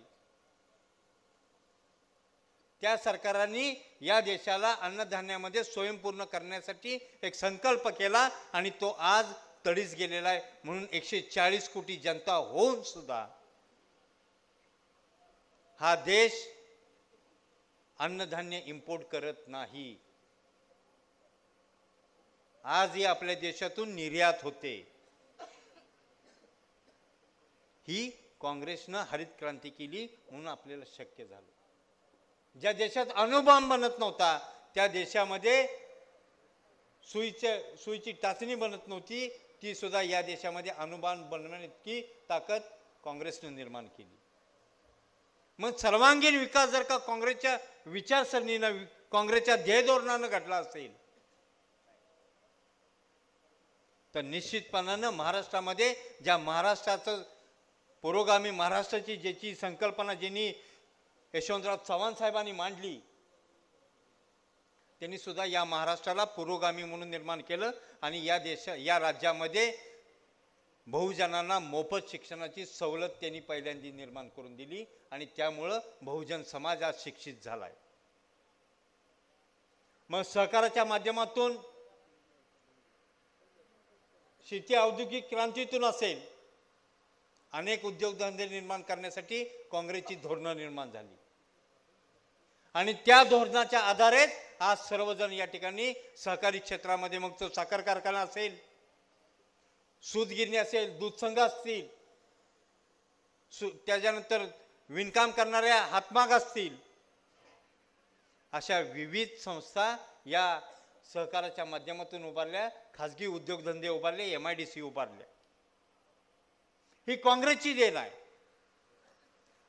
E: त्या सरकारांनी या देशाला अन्नधान्यामध्ये स्वयंपूर्ण करण्यासाठी एक संकल्प केला आणि तो आज तडीस गेलेला आहे. म्हणून 140 कोटी जनता होऊन सुद्धा हा देश अन्नधान्य इम्पोर्ट करत नाही. आजही आपल्या देशातून निर्यात होते. ही काँग्रेसनं हरित क्रांती केली म्हणून आपल्याला शक्य झालं. ज्या देशात अणुबॉम्ब बनत नव्हता त्या देशामध्ये सुईची टाचणी बनत नव्हती, ती सुद्धा या देशामध्ये अणुबॉम्ब बनवण्याची ताकद काँग्रेसनं निर्माण केली. मग सर्वांगीण विकास जर का काँग्रेसच्या विचारसरणीनं, काँग्रेसच्या ध्येयधोरणानं घडला असेल तर निश्चितपणानं महाराष्ट्रामध्ये ज्या महाराष्ट्राचं पुरोगामी महाराष्ट्राची ज्याची संकल्पना ज्यांनी यशवंतराव चव्हाण साहेबांनी मांडली, त्यांनी सुद्धा या महाराष्ट्राला पुरोगामी म्हणून निर्माण केलं आणि या राज्यामध्ये बहुजनांना मोफत शिक्षणाची सवलत त्यांनी पहिल्यांदा निर्माण करून दिली आणि त्यामुळं बहुजन समाज आज शिक्षित झालाय. मग सहकाराच्या माध्यमातून, शेती औद्योगिक क्रांतीतून असेल, अनेक उद्योगधंदे निर्माण करण्यासाठी काँग्रेसची धोरणं निर्माण झाली आणि त्या धोरणाच्या आधारेच आज सर्वजण या ठिकाणी सहकारी क्षेत्रामध्ये, मग तो साखर कारखाना असेल, सूतगिरणी असेल, दूध संघ असतील, त्याच्यानंतर विणकाम करणाऱ्या हातमाग असतील, अशा विविध संस्था या सहकाराच्या माध्यमातून उभारल्या, खाजगी उद्योगधंदे उभारले, MIDC उभारल्या. ही काँग्रेसची देण आहे.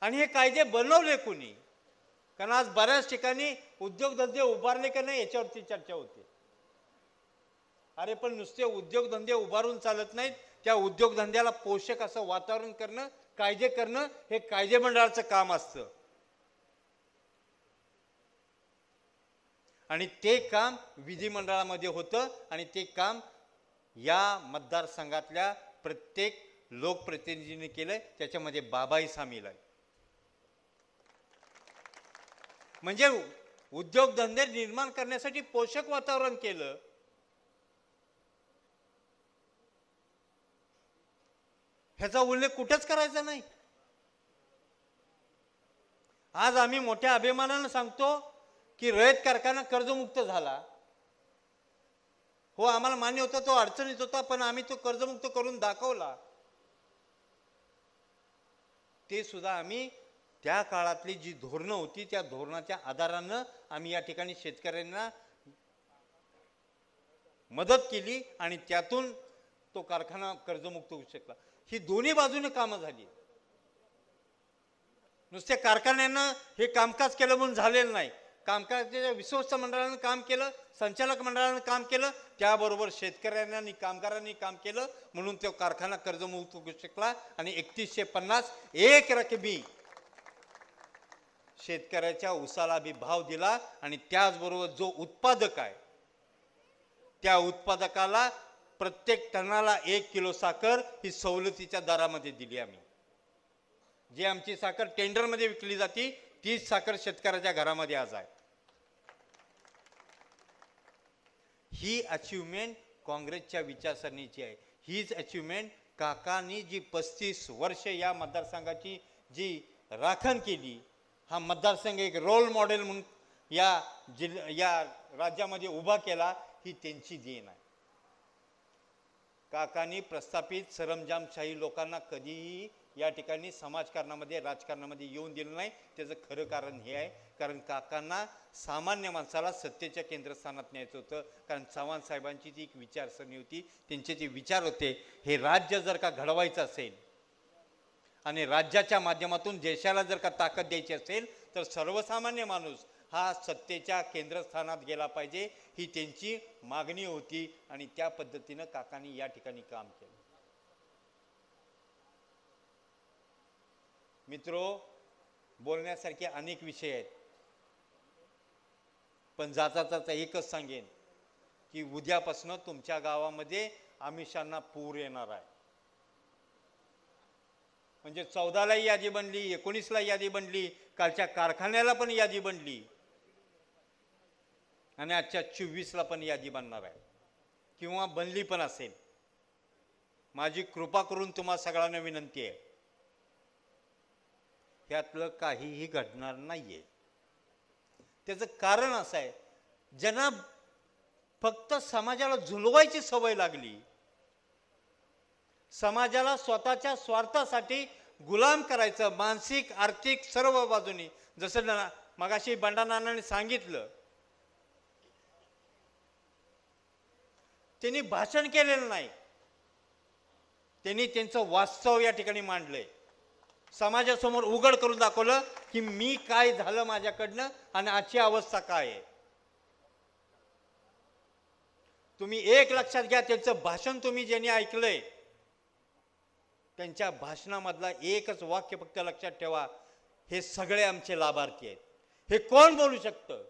E: आणि हे कायदे बनवले कोणी? कारण आज बऱ्याच ठिकाणी उद्योगधंदे उभारले का नाही याच्यावरती चर्चा होते. अरे पण नुसते उद्योगधंदे उभारून चालत नाहीत, त्या उद्योगधंद्याला पोषक असं वातावरण करणं, कायदे करणं हे कायदे मंडळाचं काम असतं. आणि ते काम विधिमंडळामध्ये होतं आणि ते काम या मतदारसंघातल्या प्रत्येक लोकप्रतिनिधींनी केलंय. त्याच्यामध्ये बाबाही सामील आहे. म्हणजे उद्योगधंदे निर्माण करण्यासाठी पोषक वातावरण केलं. ह्याचा उल्लेख कुठेच करायचा नाही. आज आम्ही मोठ्या अभिमानानं सांगतो की रयत कारखाना कर्जमुक्त झाला. हो, आम्हाला मान्य होता तो अडचणीत होता, पण आम्ही तो कर्जमुक्त करून दाखवला. ते सुद्धा आम्ही त्या काळातली जी धोरणं होती त्या धोरणाच्या आधारानं आम्ही या ठिकाणी शेतकऱ्यांना मदत केली आणि त्यातून तो कारखाना कर्जमुक्त होऊ शकला. ही दोन्ही बाजूने कामं झाली. नुसत्या कारखान्यानं हे कामकाज केलं म्हणून झालेलं नाही. कामकाजाच्या विश्वस्त मंडळानं काम केलं, संचालक मंडळानं काम केलं, त्याबरोबर शेतकऱ्यांनी आणि कामगारांनी काम केलं म्हणून तो कारखाना कर्जमुक्त होऊ शकला. आणि 3150 एक रकमी शेतकऱ्याच्या उसाला बी भाव दिला आणि त्याचबरोबर जो उत्पादक आहे त्या उत्पादकाला प्रत्येक टनाला 1 किलो साखर ही सवलतीच्या दरामध्ये दिली आम्ही. जी आमची साखर टेंडरमध्ये विकली जाते तीच साखर शेतकऱ्याच्या घरामध्ये आज आहे. ही अचिव्हमेंट काँग्रेसच्या विचारसरणीची आहे. हीच अचिव्हमेंट काकांनी जी 35 वर्ष या मतदारसंघाची जी राखण केली, हा मतदारसंघ एक रोल मॉडेल म्हणून या राज्यामध्ये उभा केला, ही त्यांची देण आहे. काकांनी प्रस्थापित सरंजामशाही लोकांना कधीही या ठिकाणी समाजकारणामध्ये राजकारणामध्ये येऊन दिलं नाही. त्याचं खरं कारण हे आहे, कारण काकांना सामान्य माणसाला सत्तेच्या केंद्रस्थानात न्यायचं होतं. कारण चव्हाण साहेबांची जी एक विचारसरणी होती, त्यांचे जे विचार होते, हे राज्य जर का घडवायचं असेल आणि राज्याच्या माध्यमातून देशाला जर का ताकद द्यायची असेल तर सर्वसामान्य माणूस हा सत्तेच्या केंद्रस्थानात गेला पाहिजे, ही त्यांची मागणी होती. आणि त्या पद्धतीनं काकांनी या ठिकाणी काम केलं. मित्रो, बोलण्यासारखे अनेक विषय आहेत, पण जाता जाता एकच सांगेन की उद्यापासून तुमच्या गावामध्ये आमिषांना पूर येणार आहे. म्हणजे 14ला यादी बनली, 19ला यादी बनली, कालच्या कारखान्याला पण यादी बनली आणि आजच्या 24ला पण यादी बनणार आहे किंवा बनली पण असेल. माझी कृपा करून तुम्हा सगळ्यांना विनंती आहे, त्यातलं काहीही घडणार नाहीये. त्याचं कारण असं आहे, ज्यांना फक्त समाजाला झुलवायची सवय लागली, समाजाला स्वतःच्या स्वार्थासाठी गुलाम करायचं, मानसिक आर्थिक सर्व बाजूनी, जसं मगाशी बंडानानाने सांगितलं, त्यांनी भाषण केलेलं नाही, त्यांनी त्यांचं वास्तव या ठिकाणी मांडलंय. समाजासमोर उघड करून दाखवलं की मी काय झालं माझ्याकडनं आणि आजची अवस्था काय आहे. तुम्ही एक लक्षात घ्या, त्यांचं भाषण तुम्ही ज्यांनी ऐकलंय त्यांच्या भाषणामधला एकच वाक्य फक्त लक्षात ठेवा, हे सगळे आमचे लाभार्थी आहेत. हे कोण बोलू शकतं?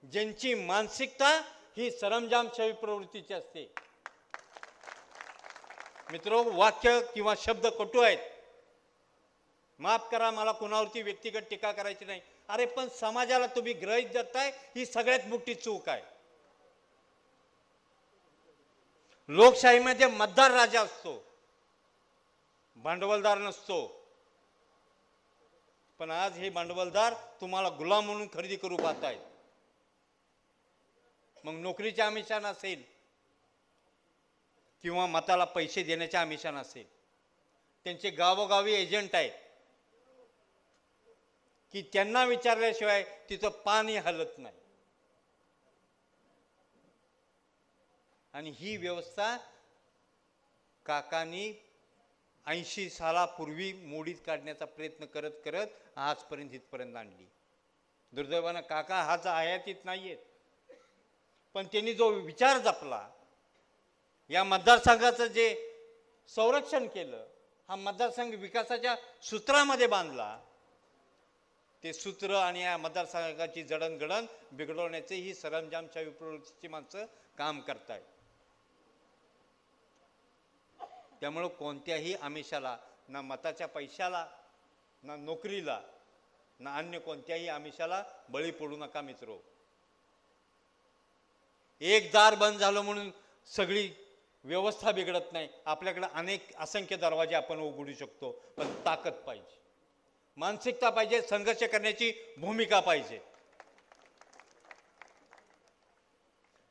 E: ज्यांची मानसिकता ही सरंजामशाही प्रवृत्तीची असते. मित्रो, वाक्य किंवा शब्द कटू आहेत, माफ करा, मला कोणावरती व्यक्तिगत टीका करायची नाही. अरे पण समाजाला तुम्ही गृहीत धरताय, ही सगळ्यात मोठी चूक आहे. लोकशाहीमध्ये मतदार राजा असतो, भांडवलदार नसतो. पण आज हे भांडवलदार तुम्हाला गुलाम म्हणून खरेदी करू पाहतायत. मग नोकरीच्या आमिषानं असेल किंवा मताला पैसे देण्याच्या आमिषानं असेल, त्यांचे गावोगावी एजंट आहेत की त्यांना विचारल्याशिवाय तिथं पाणी हलत नाही. आणि ही व्यवस्था काकांनी 80 सालापूर्वी मोडीत काढण्याचा प्रयत्न करत करत आजपर्यंत इथपर्यंत आणली. दुर्दैवानं काका हाच आयातीत नाहीयेत, पण त्यांनी जो विचार जपला, या मतदारसंघाचं जे संरक्षण केलं, हा मतदारसंघ विकासाच्या सूत्रामध्ये बांधला, ते सूत्र आणि या मतदारसंघाची जडणघडण बिघडवण्याचे ही सरंजामशाही प्रवृत्तीची माणसं काम करतायत. त्यामुळं कोणत्याही आमिषाला, ना मताच्या पैशाला, ना नोकरीला, ना अन्य कोणत्याही आमिषाला बळी पडू नका मित्रो. एक दार बंद झालं म्हणून सगळी व्यवस्था बिघडत नाही. आपल्याकडे असंख्य दरवाजे आपण उघडू शकतो, पण ताकद पाहिजे, मानसिकता पाहिजे, संघर्ष करण्याची भूमिका पाहिजे.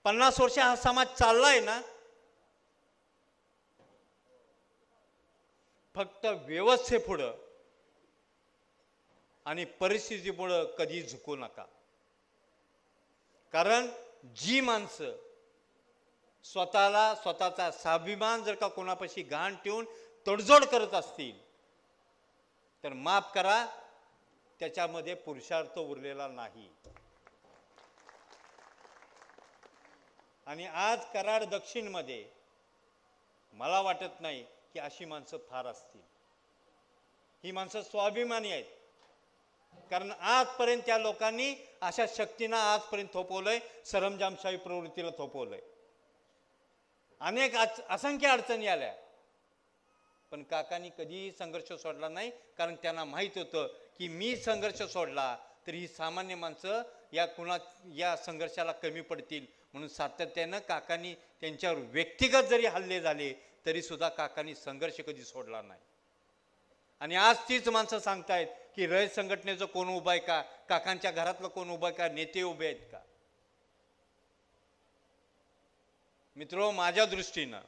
E: 50 वर्ष हा समाज चाललाय ना, फक्त व्यवस्थेपुढं आणि परिस्थितीपुढं कधी झुकू नका. कारण जी माणसं स्वतःला, स्वतःचा स्वाभिमान जर का कोणापाशी गहाण ठेवून तडजोड करत असतील तर माफ करा, त्याच्यामध्ये पुरुषार्थ उरलेला नाही. आणि आज कराड दक्षिणमध्ये मला वाटत नाही की अशी माणसं फार असतील. ही माणसं स्वाभिमानी आहेत, कारण आजपर्यंत त्या लोकांनी अशा शक्तींना आजपर्यंत थोपवलंय, सरंजामशाही प्रवृत्तीला थोपवलंय. असंख्य अडचणी आल्या, पण काकांनी कधीही संघर्ष सोडला नाही, कारण त्यांना माहित होतं की मी संघर्ष सोडला तर ही सामान्य माणसं या संघर्षाला कमी पडतील. म्हणून सातत्यानं काकांनी त्यांच्यावर व्यक्तिगत जरी हल्ले झाले तरी सुद्धा काकांनी संघर्ष कधी सोडला नाही. आणि आज तीच माणसं सांगतायत की रयत संघटनेचं कोण उभं आहे का, काकांच्या घरातलं कोण उभं आहे का, नेते उभे आहेत का. मित्रो, माझ्या दृष्टीनं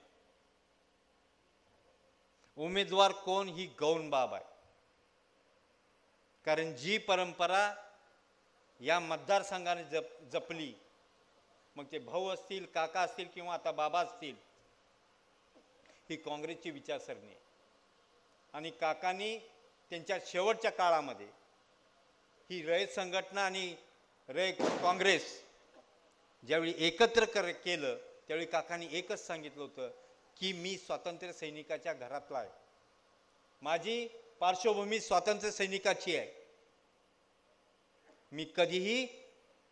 E: उमेदवार कोण ही गौण बाब आहे. कारण जी परंपरा या मतदारसंघाने जपली, मग ते भाऊ असतील, काका असतील किंवा आता बाबा असतील, ही काँग्रेसची विचारसरणी आहे. आणि काकांनी त्यांच्या शेवटच्या काळामध्ये ही रयत संघटना आणि काँग्रेस ज्यावेळी एकत्र केलं, त्यावेळी काकांनी एकच सांगितलं होतं की मी स्वातंत्र्य सैनिकाच्या घरातला आहे, माझी पार्श्वभूमी स्वातंत्र्य सैनिकाची आहे, मी कधीही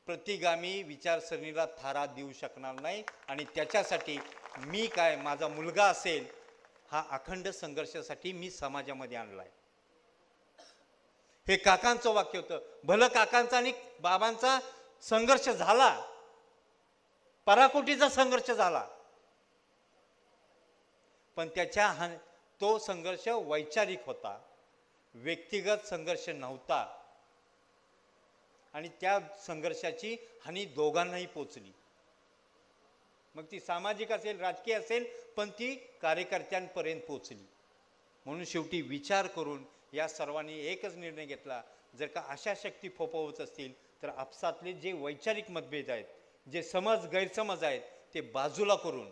E: प्रतिगामी विचारसरणीला थारा देऊ शकणार नाही. आणि त्याच्यासाठी मी काय, माझा मुलगा असेल, हा अखंड संघर्षासाठी मी समाजामध्ये आणलाय. हे काकांचं वाक्य होतं. भलं काकांचा आणि बाबांचा संघर्ष झाला, पराकोटीचा संघर्ष झाला, पण तो संघर्ष वैचारिक होता, व्यक्तिगत संघर्ष नव्हता. आणि त्या संघर्षाची हानी दोघांनाही पोचली. मग ती सामाजिक असेल, राजकीय असेल, पण ती कार्यकर्त्यांपर्यंत पोचली. म्हणून शेवटी विचार करून या सर्वांनी एकच निर्णय घेतला, जर का अशा शक्ती फोफवत असतील तर आपसातले जे वैचारिक मतभेद आहेत, जे गैरसमज आहेत, ते बाजूला करून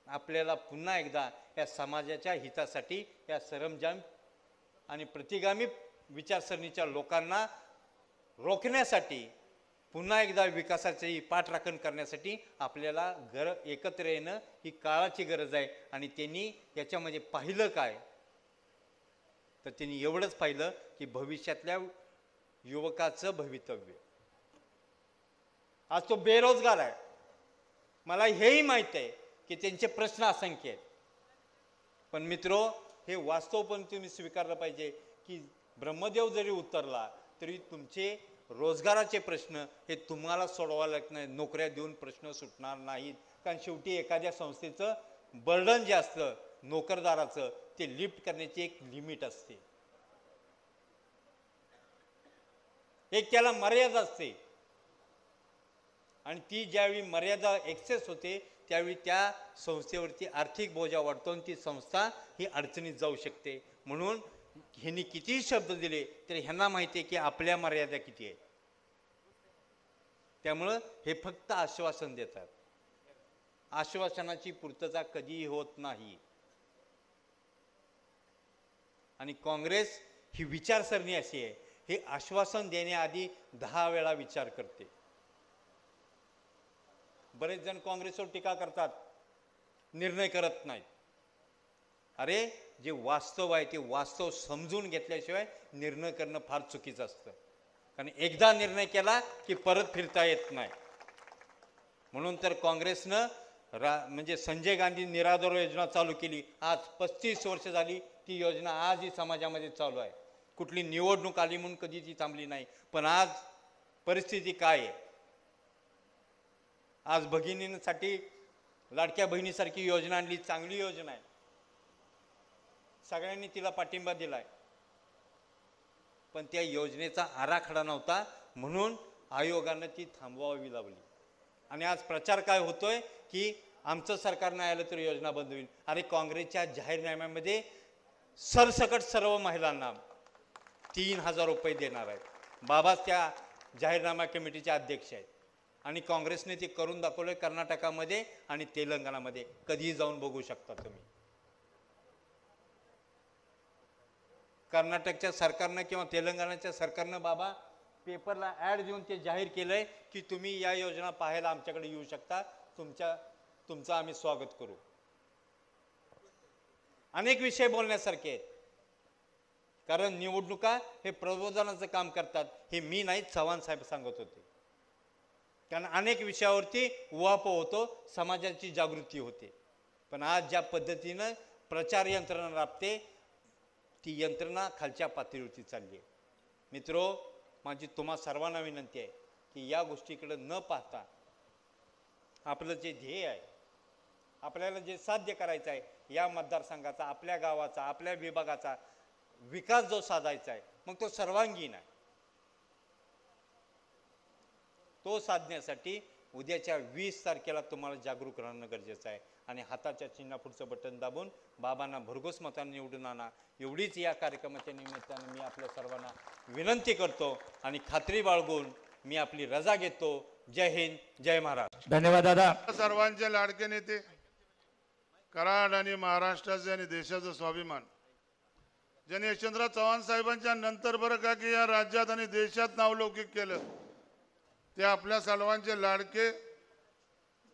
E: आपल्याला पुन्हा एकदा या समाजाच्या हितासाठी, या सरंजाम आणि प्रतिगामी विचारसरणीच्या लोकांना रोखण्यासाठी, पुन्हा एकदा विकासाची पाठराखण करण्यासाठी आपल्याला एकत्र येणं ही काळाची गरज आहे. आणि त्यांनी याच्यामध्ये पाहिलं काय, तर त्यांनी एवढंच पाहिलं की भविष्यातल्या युवकाचं भवितव्य. आज तो बेरोजगार आहे, मला हेही माहीत आहे की त्यांचे प्रश्न असंख्य आहेत. पण मित्रो, हे वास्तव पण तुम्ही स्वीकारलं पाहिजे की ब्रह्मदेव जरी उतरला तरी तुमचे रोजगाराचे प्रश्न हे तुम्हाला सोडवायला लागत नाही, नोकऱ्या देऊन प्रश्न सुटणार नाहीत. कारण शेवटी एखाद्या संस्थेचं बर्डन जे असतं नोकरदाराचं, ते लिफ्ट करण्याची एक लिमिट असते, एक त्याला मर्यादा असते. आणि ती ज्यावेळी मर्यादा एक्सेस होते त्यावेळी त्या संस्थेवरती आर्थिक बोजा वाढतो आणि ती संस्था ही अडचणीत जाऊ शकते. म्हणून ह्यांनी कितीही शब्द दिले तरी ह्यांना माहिती आहे की आपल्या मर्यादा किती आहेत. त्यामुळं हे फक्त आश्वासन देतात, आश्वासनाची पूर्तता कधीही होत नाही. आणि काँग्रेस ही विचारसरणी अशी आहे, हे आश्वासन देण्याआधी 10 वेळा विचार करते. बरेच जण काँग्रेसवर टीका करतात, निर्णय करत नाहीत. अरे, जे वास्तव आहे ते वास्तव समजून घेतल्याशिवाय निर्णय करणं फार चुकीचं असतं. कारण एकदा निर्णय केला की परत फिरता येत नाही. म्हणून तर काँग्रेसनं म्हणजे संजय गांधी निराधार योजना चालू केली. आज 35 वर्ष झाली ती योजना आजही समाजामध्ये चालू आहे. कुठली निवडणूक आली म्हणून कधी ती थांबली नाही. पण आज परिस्थिती काय आहे? आज भगिनींसाठी लाडक्या बहिणीसारखी योजना आणली, चांगली योजना आहे, सगळ्यांनी तिला पाठिंबा दिलाय. पण त्या योजनेचा आराखडा नव्हता म्हणून आयोगानं ती थांबवावी लावली. आणि आज प्रचार काय होतोय की आमचं सरकार नाही आलं तर योजना बंद होईल. अरे, काँग्रेसच्या जाहीरनाम्यामध्ये सरसकट सर्व महिलांना 3000 रुपये देणार आहेत. बाबाच त्या जाहीरनामा कमिटीचे अध्यक्ष आहेत. आणि काँग्रेसने ते करून दाखवलंय कर्नाटकामध्ये आणि तेलंगणामध्ये. कधीही जाऊन बघू शकता तुम्ही. कर्नाटकच्या सरकारनं किंवा तेलंगणाच्या सरकारनं बाबा पेपरला ॲड देऊन ते जाहीर केलंय की तुम्ही या योजना पाहायला आमच्याकडे येऊ शकता, तुमचं आम्ही स्वागत करू. अनेक विषय बोलण्यासारखे आहेत. कारण निवडणुका हे प्रबोधनाचं काम करतात, हे मी नाही, चव्हाण साहेब सांगत होते. कारण अनेक विषयावरती उहापोह होतो, समाजाची जागृती होते. पण आज ज्या पद्धतीनं प्रचार यंत्रणा राबते ती यंत्रणा खालच्या पातळीवरती चालली आहे. मित्रो, माझी तुम्हा सर्वांना विनंती आहे की या गोष्टीकडे न पाहता आपलं जे ध्येय आहे, आपल्याला जे साध्य करायचं आहे, या मतदारसंघाचा, आपल्या गावाचा, आपल्या विभागाचा विकास जो साधायचा आहे, मग तो सर्वांगीण आहे. तो साधण्यासाठी उद्याच्या 20 तारखेला तुम्हाला जागरूक राहणं गरजेचं आहे आणि हाताच्या चिन्हापुढचं बटन दाबून बाबांना भरघोस मतांनी निवडून आणा एवढीच या कार्यक्रमाच्या निमित्तानं मी आपल्या सर्वांना विनंती करतो आणि खात्री बाळगून मी आपली रजा घेतो. जय हिंद, जय महाराष्ट्र.
F: धन्यवाद दादा.
G: सर्वांचे लाडके नेते, कराड आणि महाराष्ट्राचे आणि देशाचं स्वाभिमान, ज्यांनी यशवंतराव चव्हाण साहेबांच्या नंतर बरं का की या राज्यात आणि देशात नावलौकिक केलं, ते आपल्या सर्वांचे लाडके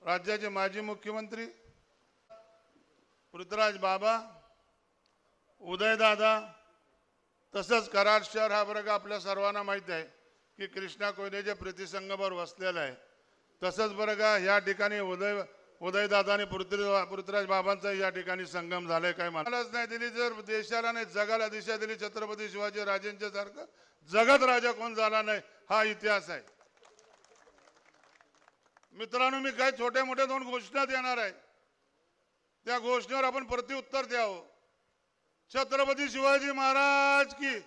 G: राज्याचे माजी मुख्यमंत्री पृथ्वीराज बाबा, उदयदादा, तसंच कराड शहर हा बरं का आपल्या सर्वांना माहीत आहे की कृष्णा कोयनेच्या प्रीतिसंगमावर वसलेला आहे. तसंच बरं का ह्या ठिकाणी उदयदादा आणि पृथ्वीराज बाबांचा या ठिकाणी संगम झालाय. काय मलाच नाही दिली जर देशाला नाही जगाला दिशा दिली छत्रपती शिवाजी राजेंच्या सारखं जगत राजा कोण झाला नाही हा इतिहास आहे. मित्रांनो, मी काही छोट्या मोठ्या 2 घोषणा देणार आहे, त्या घोषणेवर आपण प्रत्युत्तर द्यावं. छत्रपती शिवाजी महाराज की,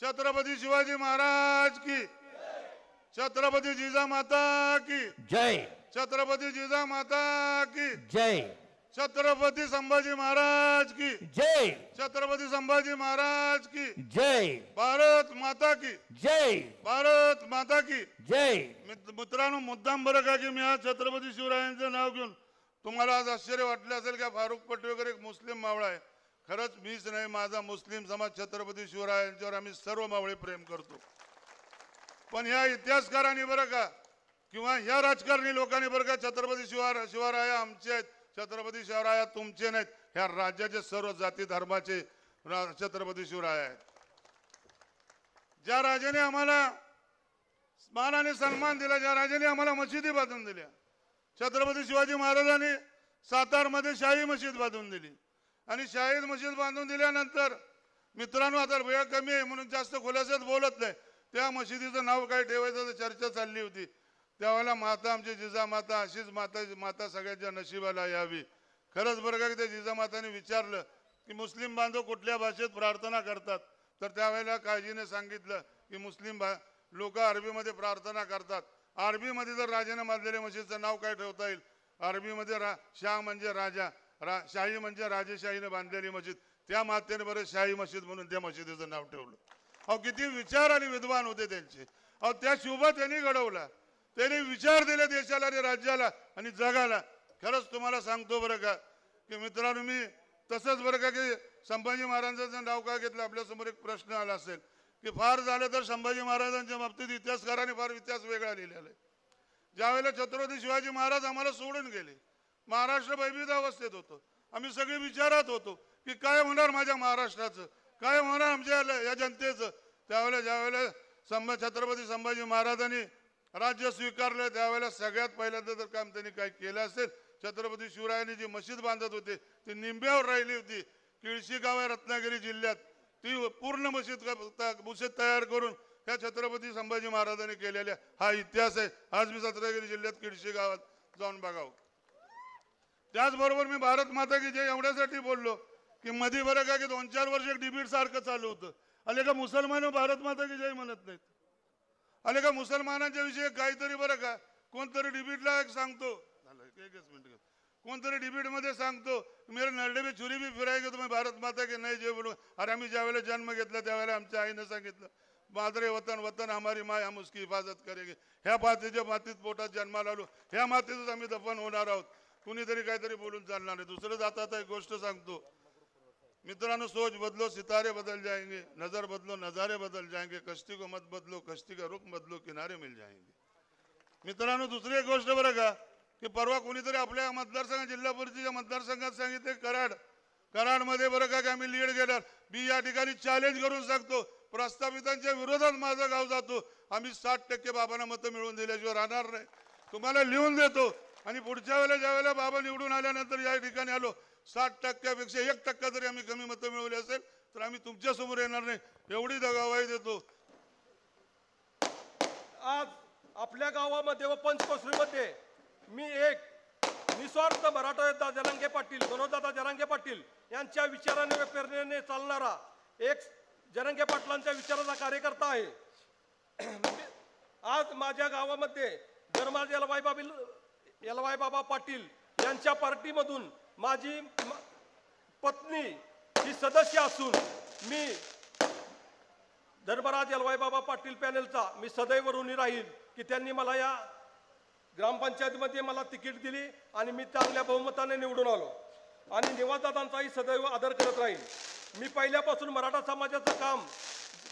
G: छत्रपती शिवाजी महाराज की, छत्रपती जिजामाता की
F: जय.
G: छत्रपती जिजामाता की
F: जय.
G: छत्रपती संभाजी महाराज की
F: जय.
G: छत्रपती संभाजी महाराज की
F: जय.
G: भारत माता की
F: जय.
G: भारत माता की
F: जय.
G: मित्रांनो, मुद्दाम बरं का की मी आज छत्रपती शिवरायांचं नाव घेऊन तुम्हाला आज आश्चर्य वाटलं असेल का फारुख पटवेकर एक मुस्लिम मावळा आहे. खरंच मीच नाही, माझा मुस्लिम समाज छत्रपती शिवरायांच्यावर आम्ही सर्व मावळे प्रेम करतो. पण ह्या इतिहासकारांनी बरं का किंवा ह्या राजकारणी लोकांनी बरं का छत्रपती शिवराया आमचे आहेत, छत्रपती शिवराया तुमचे नाहीत, ह्या राज्याचे सर्व जाती धर्माचे छत्रपती शिवराया आहेत. ज्या राजाने आम्हाला मान आणि सन्मान दिला, ज्या राजाने आम्हाला मशिदी बांधून दिल्या, छत्रपती शिवाजी महाराजांनी सातारमध्ये शाही मशीद बांधून दिली आणि शाही मशीद बांधून दिल्यानंतर मित्रांनो, आता वेळ कमी आहे म्हणून जास्त खुलासात बोलत नाही, त्या मशिदीचं नाव काय ठेवायचं चर्चा चालली होती. त्यावेळेला माता आमची जिजामाता अशीच माता सगळ्यांच्या नशिबाला यावी. खरंच बरं का की त्या जिजामाताने विचारलं की मुस्लिम बांधव कुठल्या भाषेत प्रार्थना करतात, तर त्यावेळेला काळजीने सांगितलं की मुस्लिम लोक अरबीमध्ये प्रार्थना करतात. अरबीमध्ये जर राजाने बांधलेल्या मशीदचं नाव काय ठेवता येईल? अरबीमध्ये शाह म्हणजे राजा, शाही म्हणजे राजेशाहीने बांधलेली मशीद, त्या मातेने बरं शाही मशीद म्हणून त्या मशिदीचं नाव ठेवलं. अहो किती विचार आणि विद्वान होते त्यांचे. अहो त्या शुभा त्यांनी घडवला, त्यांनी विचार दिले देशाला आणि राज्याला आणि जगाला. खरंच तुम्हाला सांगतो बरं का की मित्रांनो, मी तसंच बरं का की संभाजी महाराजांचं नाव का घेतलं, आपल्यासमोर एक प्रश्न आला असेल की फार झालं तर संभाजी महाराजांच्या बाबतीत इतिहासकारांनी फार इतिहास वेगळा लिहिलेला आहे. ज्यावेळेला छत्रपती शिवाजी महाराज आम्हाला सोडून गेले, महाराष्ट्र भयभीत अवस्थेत होतो, आम्ही सगळे विचारात होतो की काय होणार माझ्या महाराष्ट्राचं, काय होणार आमच्या या जनतेचं. त्यावेळेला ज्यावेळेला छत्रपती संभाजी महाराजांनी राज्य स्वीकारलं, त्यावेळेला सगळ्यात पहिल्यांदा जर काम त्यांनी काय केलं असेल, छत्रपती शिवरायांनी जी मशीद बांधत होते ती निंब्यावर राहिली होती. किळशी गाव आहे रत्नागिरी जिल्ह्यात, ती पूर्ण मशीद तयार करून ह्या छत्रपती संभाजी महाराजांनी केलेल्या हा इतिहास आहे. आज मी रत्नागिरी जिल्ह्यात किळशी गावात जाऊन बघावं. त्याचबरोबर मी भारत माता की जय एवढ्यासाठी बोललो की मध्ये बरं का की 2-4 वर्ष एक डिबेट सारखं चालू होतं. आले का मुसलमान भारत माता की जय म्हणत नाहीत, आले का मुसलमानांच्या विषयी काहीतरी बरं का कोणतरी डिबेटला सांगतो, एकच मिनिट, कोणतरी डिबेट मध्ये सांगतो मेरे नरडे में छुरी भी फिराएंगे तुम्ही भारत माता की नाही जय बोलू. अरे आम्ही ज्यावेळेला जन्म घेतला त्यावेळेला आमच्या आईनं सांगितलं मादरे वतन वतन हमारी माय, हम उसकी हिफाजत करेंगे. ह्या मातीच्या मातीत पोटात जन्माला आलो, ह्या मातीतच आम्ही दफन होणार आहोत. कुणीतरी काहीतरी बोलून चालणार नाही. दुसरं जातात एक गोष्ट सांगतो मित्रांनो, सोच बदलो सितारे बदल जाएंगे, नजर बदलो नजारे बदल जाएंगे, कश्ती को मत बदलो कश्ती का रुख बदलो किनारे मिल जाएंगे. मित्रांनो, दुसरी एक गोष्ट बरं का की परवा कोणीतरी आपल्या मतदारसंघात जिल्हा परिषदेच्या मतदारसंघात सांगितले कराडमध्ये बरं का की आम्ही लीड गेल्यावर मी या ठिकाणी चॅलेंज करून सांगतो, प्रस्थापितांच्या विरोधात माझं गाव जातो, आम्ही 60% बाबांना मतं मिळवून दिल्याशिवाय राहणार नाही. तुम्हाला लिहून देतो. आणि पुढच्या वेळेला ज्या वेळेला बाबा निवडून आल्यानंतर या ठिकाणी आलो, 60%पेक्षा 1% जरी आम्ही कमी मतं मिळवली असेल तर आम्ही तुमच्या समोर येणार नाही, एवढी दगावाई देतो.
H: आज आपल्या गावामध्ये व पंचकोसरीमध्ये मी एक निस्वार्थ मराठा योद्धा जरांगे पाटील, मनोजदादा जरांगे पाटील यांच्या विचाराने व प्रेरणेने चालणारा एक जरांगे पाटलांच्या विचाराचा कार्यकर्ता आहे. आज माझ्या गावामध्ये धर्माज यलवाई बाबा पाटील यांच्या पार्टीमधून माझी पत्नी ही सदस्य असून मी धर्मराज यलवाई बाबा पाटील पॅनेलचा मी सदैव ऋणी राहील की त्यांनी मला या ग्रामपंचायतीमध्ये मला तिकीट दिली आणि मी चांगल्या बहुमताने निवडून आलो आणि निवासदादांचाही सदैव आदर करत राहील. मी पहिल्यापासून मराठा समाजाचं काम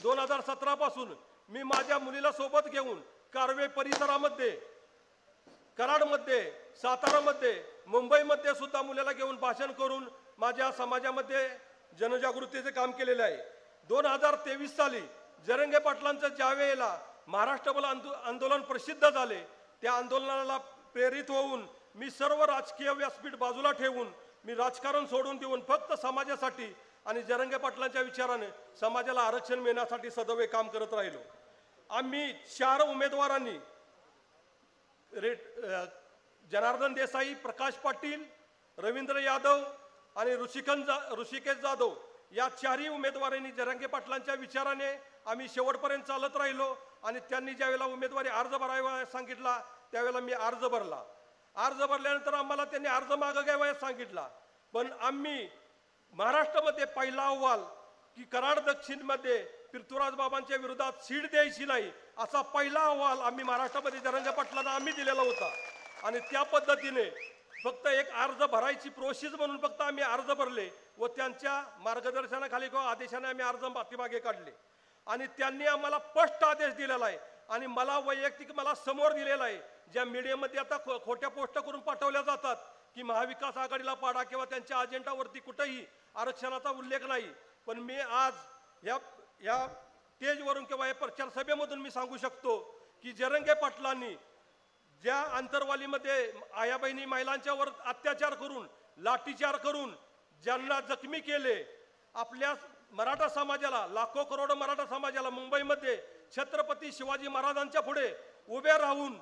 H: 2017 पासून मी माझ्या मुलीला सोबत घेऊन कारवे परिसरामध्ये, कराडमध्ये, सातारामध्ये, मुंबईमध्ये सुद्धा मुलाला घेऊन भाषण करून माझ्या समाजामध्ये जनजागृतीचे काम केलेले आहे. 2023 साली जरंगे पाटलांचं ज्या वेळेला महाराष्ट्रभर आंदोलन प्रसिद्ध झाले, त्या आंदोलनाला प्रेरित होऊन मी सर्व राजकीय व्यासपीठ बाजूला ठेवून मी राजकारण सोडून देऊन फक्त समाजासाठी आणि जरंगे पाटलांच्या विचाराने समाजाला आरक्षण मिळण्यासाठी सदैव काम करत राहिलो. आम्ही 4 उमेदवारांनी जनार्दन देसाई, प्रकाश पाटील, रवींद्र यादव आणि ऋषिकेश जाधव या 4ही उमेदवारांनी जरंगे पाटलांच्या विचाराने आम्ही शेवटपर्यंत चालत राहिलो आणि त्यांनी ज्यावेळेला उमेदवारी अर्ज भरायला सांगितला त्यावेळेला मी अर्ज भरला. अर्ज भरल्यानंतर आम्हाला त्यांनी अर्ज मागं घ्यावयास सांगितला, पण आम्ही महाराष्ट्रामध्ये पहिला अहवाल की कराड दक्षिणमध्ये पृथ्वीराज बाबांच्या विरोधात सीट द्यायची नाही असा पहिला अहवाल आम्ही महाराष्ट्रामध्ये जरंगे पाटलांना आम्ही दिलेला होता आणि त्या पद्धतीने फक्त एक अर्ज भरायची प्रोसेस म्हणून फक्त आम्ही अर्ज भरले व त्यांच्या मार्गदर्शनाखाली किंवा आदेशाने आम्ही अर्ज पाठीमागे काढले आणि त्यांनी आम्हाला स्पष्ट आदेश दिलेला आहे आणि मला वैयक्तिक मला समोर दिलेला आहे. ज्या मीडियामध्ये आता खोट्या पोस्ट करून पाठवल्या जातात की महाविकास आघाडीला पाडा किंवा त्यांच्या अजेंडावरती कुठेही आरक्षणाचा उल्लेख नाही, पण मी आज या स्टेजवरून किंवा या प्रचार सभेमधून मी सांगू शकतो की जरंगे पाटलांनी ज्या अंतरवालीमध्ये आया बहिणी महिलांच्यावर अत्याचार करून, लाठीचार करून ज्यांना जखमी केले, आपल्या मराठा समाजाला, लाखो करोडो मराठा समाजाला मुंबईमध्ये छत्रपती शिवाजी महाराजांच्या पुढे उभे राहून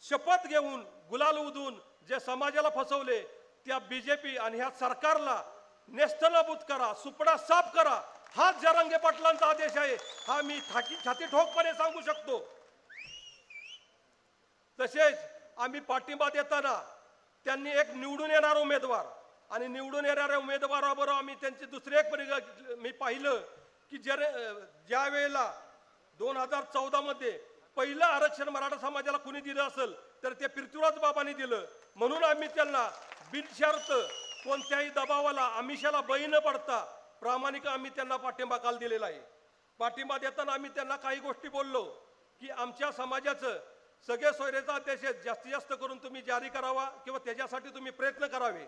H: शपथ घेऊन गुलाल उधून जे समाजाला फसवले, त्या बीजेपी आणि ह्या सरकारला नेस्तनाबूत करा, सुपडा साफ करा, हा जरंगे पाटलांचा आदेश आहे. हा मी छाती ठोकपणे सांगू शकतो. तसेच आम्ही पाठिंबा देताना त्यांनी एक निवडून येणार उमेदवार आणि निवडून येणाऱ्या उमेदवाराबरोबर आम्ही त्यांची दुसरी एक मी पाहिलं की ज्या वेळेला 2014 मध्ये पहिलं आरक्षण मराठा समाजाला कुणी दिलं असेल तर ते पृथ्वीराज बाबांनी दिलं, म्हणून आम्ही त्यांना बिनशर्त कोणत्याही दबावाला, आमिषाला बळी न पडता प्रामाणिक आम्ही त्यांना पाठिंबा काल दिलेला आहे. पाठिंबा देताना आम्ही त्यांना काही गोष्टी बोललो की आमच्या समाजाचं सगळे सोयरेचा आदेश जास्तीत जास्त करून तुम्ही जारी करावा किंवा त्याच्यासाठी तुम्ही प्रयत्न करावे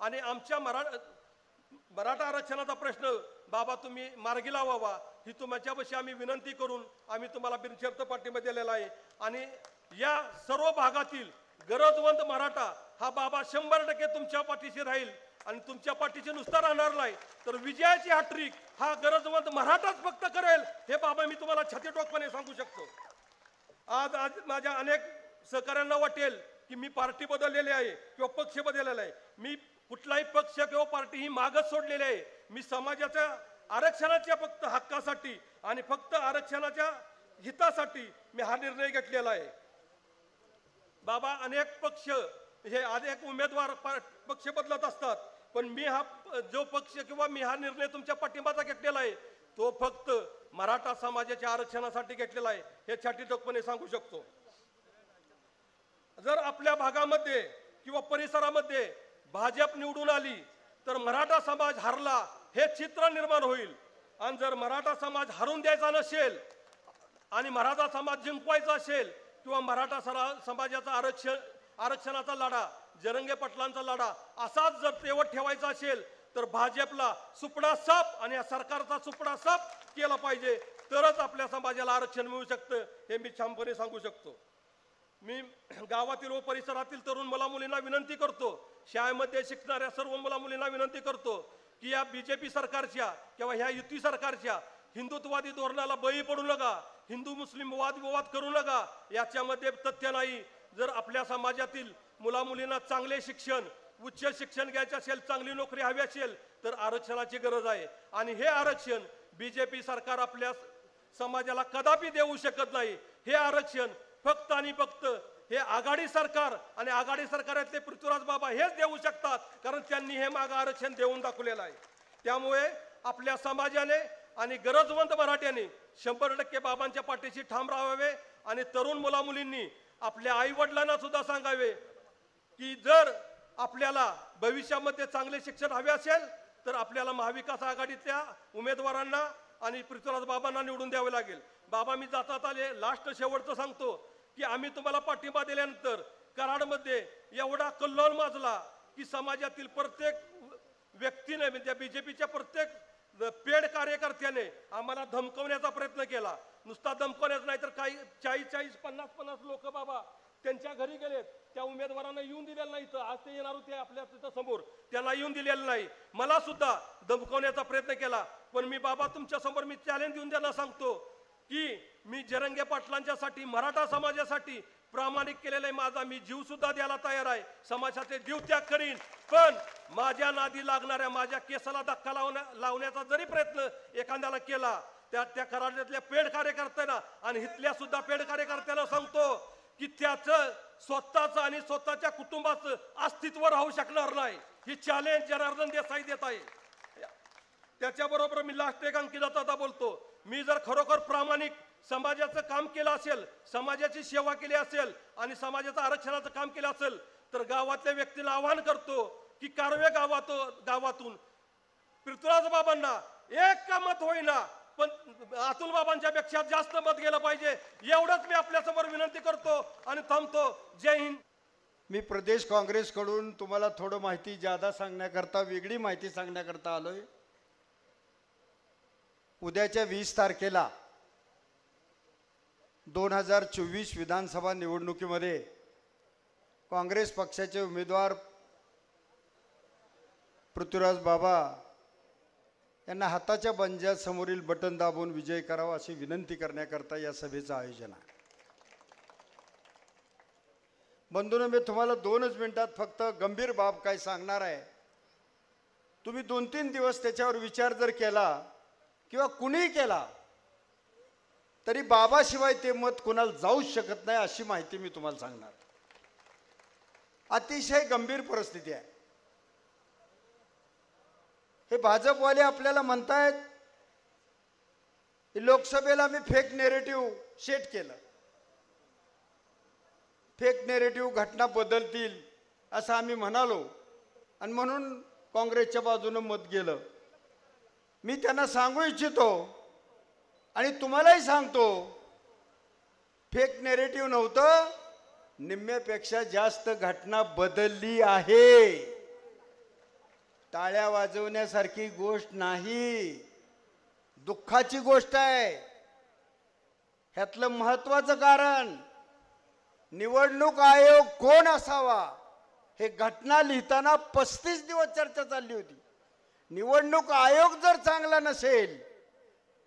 H: आणि आमच्या मराठा आरक्षणाचा प्रश्न बाबा तुम्ही मार्गी लावावा ही तुमच्यापाशी आम्ही विनंती करून आम्ही तुम्हाला बिनशर्त पाठिंबा दिलेला आहे. आणि या सर्व भागातील गरजवंत मराठा हा बाबा 100% तुमच्या पाठीशी राहील आणि तुमच्या पाठीशी नुसता राहणार नाही तर विजयाची हॅट्रिक हा गरजवंत मराठाच फक्त करेल हे बाबा मी तुम्हाला छातीठोकपणे सांगू शकतो. आज माझ्या अनेक सहकाऱ्यांना वाटेल की मी पार्टी बदललेली आहे किंवा पक्ष बदललेला आहे. मी कुठलाही पक्ष किंवा पार्टी ही मागच सोडलेली आहे. मी समाजाच्या आरक्षणाच्या फक्त हक्कासाठी आणि फक्त आरक्षणाच्या हितासाठी मी हा निर्णय घेतलेला आहे. बाबा अनेक पक्ष हे अनेक उमेदवार पक्ष बदलत असतात, पण मी हा जो पक्ष किंवा मी हा निर्णय तुमच्या पाठिंबाचा घेतलेला आहे तो फक्त मराठा समाजाच्या आरक्षणासाठी घेतलेला आहे हे छातीठोकपणे सांगू शकतो. जर आपल्या भागामध्ये किंवा परिसरामध्ये भाजप निवडून आली तर मराठा समाज हरला हे चित्र निर्माण होईल आणि जर मराठा समाज हरून द्यायचा नसेल आणि मराठा समाज जिंकवायचा असेल किंवा मराठा समाजाचा आरक्षणाचा लढा, जरंगे पाटलांचा लढा असाच जर तेवत ठेवायचा असेल तर भाजपला सुपडा साफ आणि या सरकारचा सुपडा साफ केला पाहिजे, तरच आपल्या समाजाला आरक्षण मिळू शकतं हे मी ठामपणे सांगू शकतो. मी गावातील व परिसरातील तरुण मुला मुलींना विनंती करतो, शाळेमध्ये शिकणाऱ्या सर्व मुला मुलींना विनंती करतो की या बीजेपी सरकारच्या किंवा ह्या युती सरकारच्या हिंदुत्ववादी धोरणाला बळी पडू नका, हिंदू मुस्लिम वादविवाद करू नका, याच्यामध्ये तथ्य नाही. जर आपल्या समाजातील मुला मुलींना चांगले शिक्षण, उच्च शिक्षण घ्यायचे असेल, चांगली नोकरी हवी असेल तर आरक्षणाची गरज आहे आणि हे आरक्षण बीजेपी सरकार आपल्या समाजाला कदापि देऊ शकत नाही. हे आरक्षण फक्त आणि फक्त हे आघाडी सरकार आणि आघाडी सरकारातले पृथ्वीराज बाबा हेच देऊ शकतात, कारण त्यांनी हे मागं आरक्षण देऊन दाखवलेलं आहे. त्यामुळे आपल्या समाजाने आणि गरजवंत मराठ्यांनी 100% बाबांच्या पाठीशी ठाम राहावे आणि तरुण मुलामुलींनी आपल्या आई वडिलांना सुद्धा सांगावे की जर आपल्याला भविष्यामध्ये चांगले शिक्षण हवे असेल तर आपल्याला महाविकास आघाडीतल्या उमेदवारांना आणि पृथ्वीराज बाबांना निवडून द्यावे लागेल. बाबा, मी जातात आले लास्ट शेवटचं सांगतो की आम्ही तुम्हाला पाठिंबा दिल्यानंतर कराडमध्ये एवढा कल्लोळ माजला की समाजातील प्रत्येक व्यक्तीने म्हणजे बीजेपीच्या प्रत्येक पेड कार्यकर्त्याने आम्हाला धमकवण्याचा प्रयत्न केला. नुसता धमकवण्याचा नाही तर काही 40-50 लोक बाबा त्यांच्या घरी गेलेत. त्या उमेदवारांना येऊन दिलेलं नाही. तर आज ते येणार होते आपल्या तिथं समोर, त्यांना येऊन दिलेलं नाही. मला सुद्धा धमकवण्याचा प्रयत्न केला. पण मी बाबा तुमच्या समोर मी चॅलेंज देऊन त्यांना सांगतो की मी जरंगे पाटलांच्यासाठी मराठा समाजासाठी प्रामाणिक केलेला आहे. माझा मी जीव सुद्धा द्यायला तयार आहे. समाजाचे जीव त्याग करीन. पण माझ्या नादी लागणाऱ्या माझ्या केसाला धक्का लावण्याचा जरी प्रयत्न एखाद्याला केला त्या कराड्यातल्या पेड कार्यकर्त्यांना आणि इथल्या सुद्धा पेड कार्यकर्त्यांना सांगतो की त्याचं स्वतःचं आणि स्वतःच्या कुटुंबाचं अस्तित्व राहू शकणार नाही. ही चॅलेंज जनार्दन देसाई देत आहे. त्याच्याबरोबर मी लास्ट एक अंकिता बोलतो. मी जर खरोखर प्रामाणिक समाजाचं काम केलं असेल, समाजाची सेवा केली असेल आणि समाजाचं आरक्षणाचं काम केलं असेल तर गावातल्या व्यक्तीला आवाहन करतो की कारवे गावातून पृथ्वीराज बाबांना एक का मत होईना पण अतुल बाबांच्या पेक्षा जास्त मत गेलं पाहिजे. एवढंच मी आपल्या समोर विनंती करतो आणि थांबतो. जय हिंद.
D: मी प्रदेश काँग्रेसकडून तुम्हाला थोडं माहिती ज्यादा सांगण्याकरता, वेगळी माहिती सांगण्याकरता आलोय. उद्याच्या 20 तारखेला 2024 विधानसभा निवडणुकीमध्ये काँग्रेस पक्षाचे उमेदवार पृथ्वीराज बाबा यांना हाताच्या पंजात समोरील बटन दाबून विजय करावा अशी विनंती करण्याकरता या सभेचं आयोजन आहे. बंधूंनो, मी तुम्हाला 2च मिनिटात फक्त गंभीर बाब काय सांगणार आहे. तुम्ही 2-3 दिवस त्याच्यावर विचार जर केला किंवा कुणीही केला तरी बाबाशिवाय ते मत कुणाला जाऊच शकत नाही अशी माहिती मी तुम्हाला सांगणार. अतिशय गंभीर परिस्थिती आहे. हे भाजपवाले आपल्याला म्हणतायत लोकसभेला मी फेक नेरेटिव्ह सेट केलं, फेक नेरेटिव्ह घटना बदलतील असं आम्ही म्हणालो आणि म्हणून काँग्रेसच्या बाजूनं मत गेलं. मी त्यांना सांगू इच्छितो आणि तुम्हालाही सांगतो, फेक नेरेटिव्ह नव्हतं, निम्म्यापेक्षा जास्त घटना बदलली आहे. टाळ्या वाजवण्यासारखी गोष्ट नाही, दुःखाची गोष्ट आहे. ह्यातलं महत्वाचं कारण निवडणूक आयोग कोण असावा हे घटना लिहिताना 35 दिवस चर्चा चालली होती. निवडणूक आयोग जर चांगला नसेल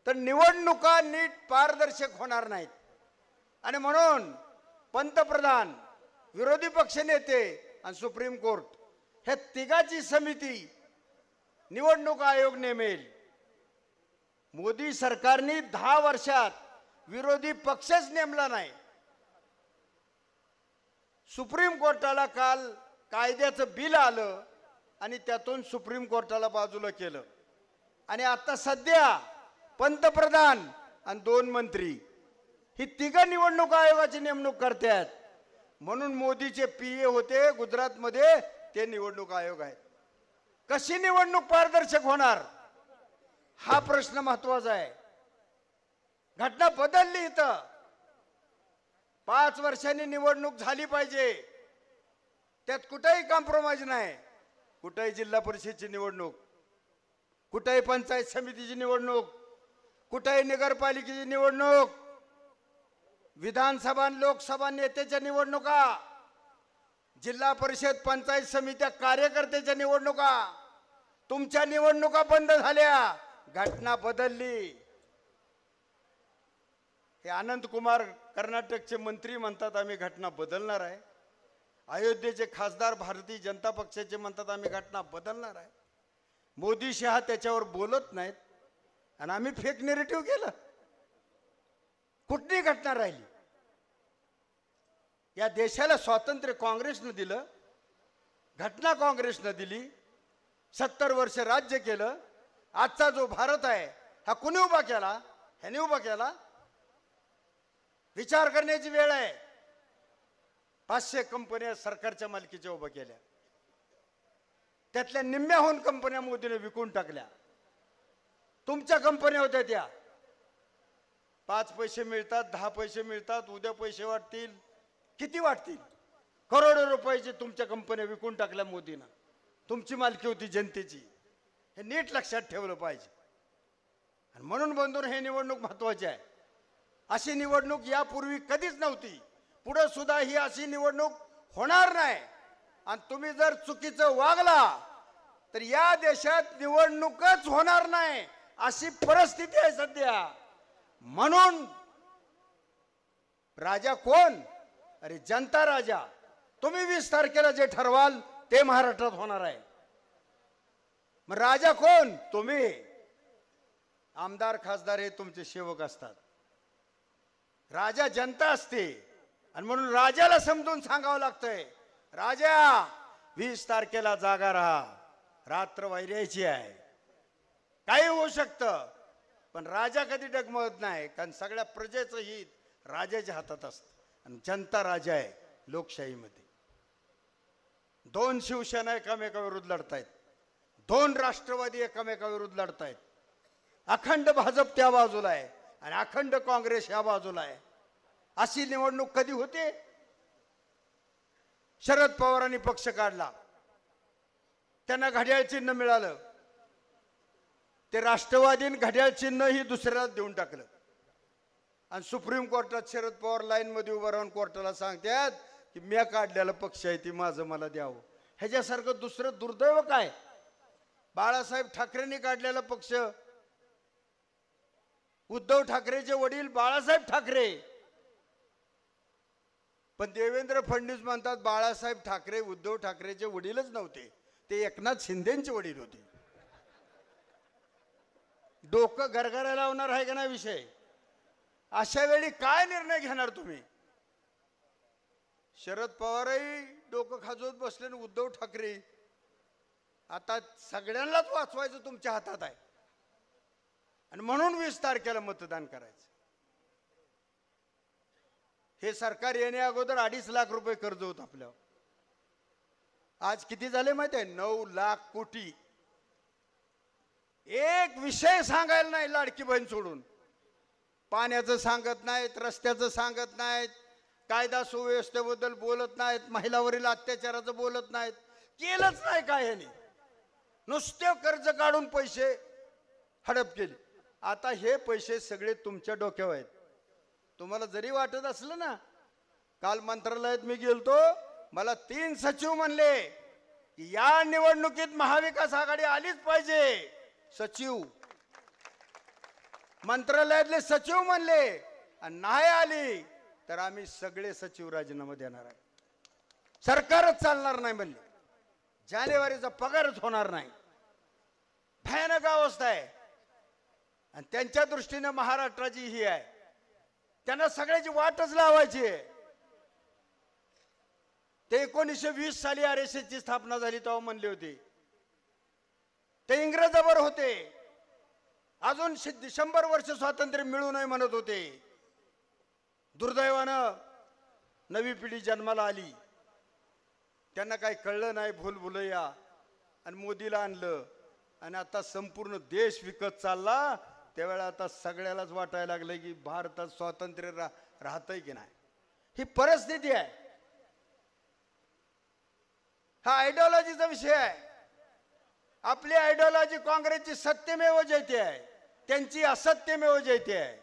D: तर निवडणुका नीट पारदर्शक होणार नाहीत. आणि म्हणून पंतप्रधान, विरोधी पक्षनेते आणि सुप्रीम कोर्ट ह्या तिघाची समिती निवडणूक आयोग नेमेल. मोदी सरकारने 10 वर्षात विरोधी पक्षच नेमला नाही. सुप्रीम कोर्टाला काल कायद्याचं बिल आलं आणि त्यातून सुप्रीम कोर्टाला बाजूला केलं. आणि आता सध्या पंतप्रधान आणि 2 मंत्री ही तिघं निवडणूक आयोगाची नेमणूक करतात. म्हणून मोदीचे पीए होते गुजरातमध्ये, ते निवडणूक आयोग आहेत. कशी निवडणूक पारदर्शक होणार हा प्रश्न महत्वाचा आहे. घटना बदलली. इथं 5 वर्षांनी निवडणूक झाली पाहिजे, त्यात कुठेही कॉम्प्रोमाइज नाही. कुठेही जिल्हा परिषदेची निवडणूक, कुठेही पंचायत समितीची निवडणूक, कुठेही नगरपालिकेची निवडणूक, विधानसभा लोकसभा नेत्याच्या निवडणुका, जिल्हा परिषद पंचायत समित्या कार्यकर्त्याच्या निवडणुका, तुमच्या निवडणुका बंद झाल्या, घटना बदलली. हे अनंत कुमार कर्नाटकचे मंत्री म्हणतात आम्ही घटना बदलणार आहे. अयोध्येचे खासदार भारतीय जनता पक्षाचे म्हणतात आम्ही घटना बदलणार आहे. मोदी शहा त्याच्यावर बोलत नाहीत आणि आम्ही फेक नेरेटिव्ह केलं. कुठली घटना राहिली? या देशाला स्वातंत्र्य काँग्रेसनं दिलं, घटना काँग्रेसनं दिली, 70 वर्ष राज्य केलं. आजचा जो भारत आहे हा कुणी उभा केला? ह्याने उभा केला. विचार करण्याची वेळ आहे. 500 कंपन्या सरकारच्या मालकीच्या उभ्या केल्या, त्यातल्या निम्म्याहून कंपन्या मोदीने विकून टाकल्या. तुमच्या कंपन्या होत्या त्या. 5 पैसे मिळतात, 10 पैसे मिळतात, उद्या पैसे वाटतील. किती वाटतील? करोडो रुपयाची तुमच्या कंपन्या विकून टाकल्या मोदीनं. तुमची मालकी होती जनतेची. हे नीट लक्षात ठेवलं पाहिजे. आणि म्हणून बंधून हे निवडणूक महत्वाची आहे. अशी निवडणूक यापूर्वी कधीच नव्हती. पुढे सुद्धा ही अशी निवडणूक होणार नाही. आणि तुम्ही जर चुकीचं वागला तर या देशात निवडणूकच होणार नाही अशी परिस्थिती आहे सध्या. म्हणून राजा कोण? अरे जनता राजा. तुम्ही 20 तारखेला जे ठरवाल ते महाराष्ट्रात होणार आहे. मग राजा कोण? तुम्ही. आमदार खासदार हे तुमचे सेवक असतात. राजा जनता असते. आणि म्हणून राजाला समजून सांगावं लागतंय, राजा 20 तारखेला जागा राहा, रात्र वैरायची आहे. काही होऊ शकतं, पण राजा कधी डगमगत नाही. कारण सगळ्या प्रजेचं हित राजाच्या हातात असतं. आणि जनता राजा आहे लोकशाहीमध्ये. 2 शिवसेना एकामेकाविरुद्ध लढतायत, 2 राष्ट्रवादी एकामेकाविरुद्ध लढतायत. अखंड भाजप त्या बाजूला आहे आणि अखंड काँग्रेस या बाजूला आहे. अशी निवडणूक कधी होते? शरद पवारांनी पक्ष काढला, त्यांना घड्याळ चिन्ह मिळालं. ते राष्ट्रवादीन घड्याळ चिन्ह ही दुसऱ्याला देऊन टाकलं. आणि सुप्रीम कोर्टात शरद पवार लाईन मध्ये उभं राहून कोर्टाला सांगतात की मी काढलेला पक्ष आहे ती माझं मला द्यावं. ह्याच्यासारखं दुसरं दुर्दैव काय? बाळासाहेब ठाकरेंनी काढलेला पक्ष, उद्धव ठाकरेचे वडील बाळासाहेब ठाकरे. पण देवेंद्र फडणवीस म्हणतात बाळासाहेब ठाकरे उद्धव ठाकरेचे वडीलच नव्हते, ते एकनाथ शिंदेचे वडील होते. डोकं गरगरायला लावणार आहे का नाही विषय? अशा वेळी काय निर्णय घेणार तुम्ही? शरद पवारही डोकं खाजवत बसले आणि उद्धव ठाकरे. आता सगळ्यांनाच वाचवायचं तुमच्या हातात आहे. आणि म्हणून 20 तारखेला मतदान करायचं. हे सरकार येण्या अगोदर 2.5 लाख रुपये कर्ज होत आपल्यावर. आज किती झाले माहिती आहे? 9 लाख कोटी. एक विषय सांगायला नाही लाडकी बहीण सोडून. पाण्याचं सांगत नाहीत, रस्त्याचं सांगत नाहीत, कायदा सुव्यवस्थेबद्दल बोलत नाहीत, महिलावरील अत्याचाराचं बोलत नाहीत. केलंच नाही काय ह्याने. नुसते कर्ज काढून पैसे हडप केले. आता हे पैसे सगळे तुमच्या डोक्यावर आहेत. तुम्हाला जरी वाटत असलं ना, काल मंत्रालयात मी गेलतो, मला 3 सचिव म्हणले की या निवडणुकीत महाविकास आघाडी आलीच पाहिजे. सचिव, मंत्रालयातले सचिव म्हणले, आणि नाही आली तर आम्ही सगळे सचिव राजीनामा देणार आहे. सरकारच चालणार नाही म्हणले. जानेवारीचा पगारच होणार नाही. भयानक अवस्था आहे. आणि त्यांच्या दृष्टीने महाराष्ट्राची ही आहे, त्यांना सगळ्याची वाटच लावायची आहे. ते 1920 साली RSS ची स्थापना झाली तेव्हा म्हणले होते, ते इंग्रजांवर होते. अजून 100 वर्ष स्वातंत्र्य मिळू नये म्हणत होते. दुर्दैवानं नवी पिढी जन्माला आली, त्यांना काही कळलं नाही, भूलभुलैया, आणि मोदीला आणलं. आणि आता संपूर्ण देश विकत चालला. त्यावेळेला आता सगळ्यालाच वाटायला लागलं की भारतात स्वातंत्र्य राहतंय की नाही. ही परिस्थिती आहे. हा आयडिओलॉजीचा विषय आहे. आपली आयडिओलॉजी काँग्रेसची सत्यमेव जयते आहे, त्यांची असत्यमेव जयते आहे.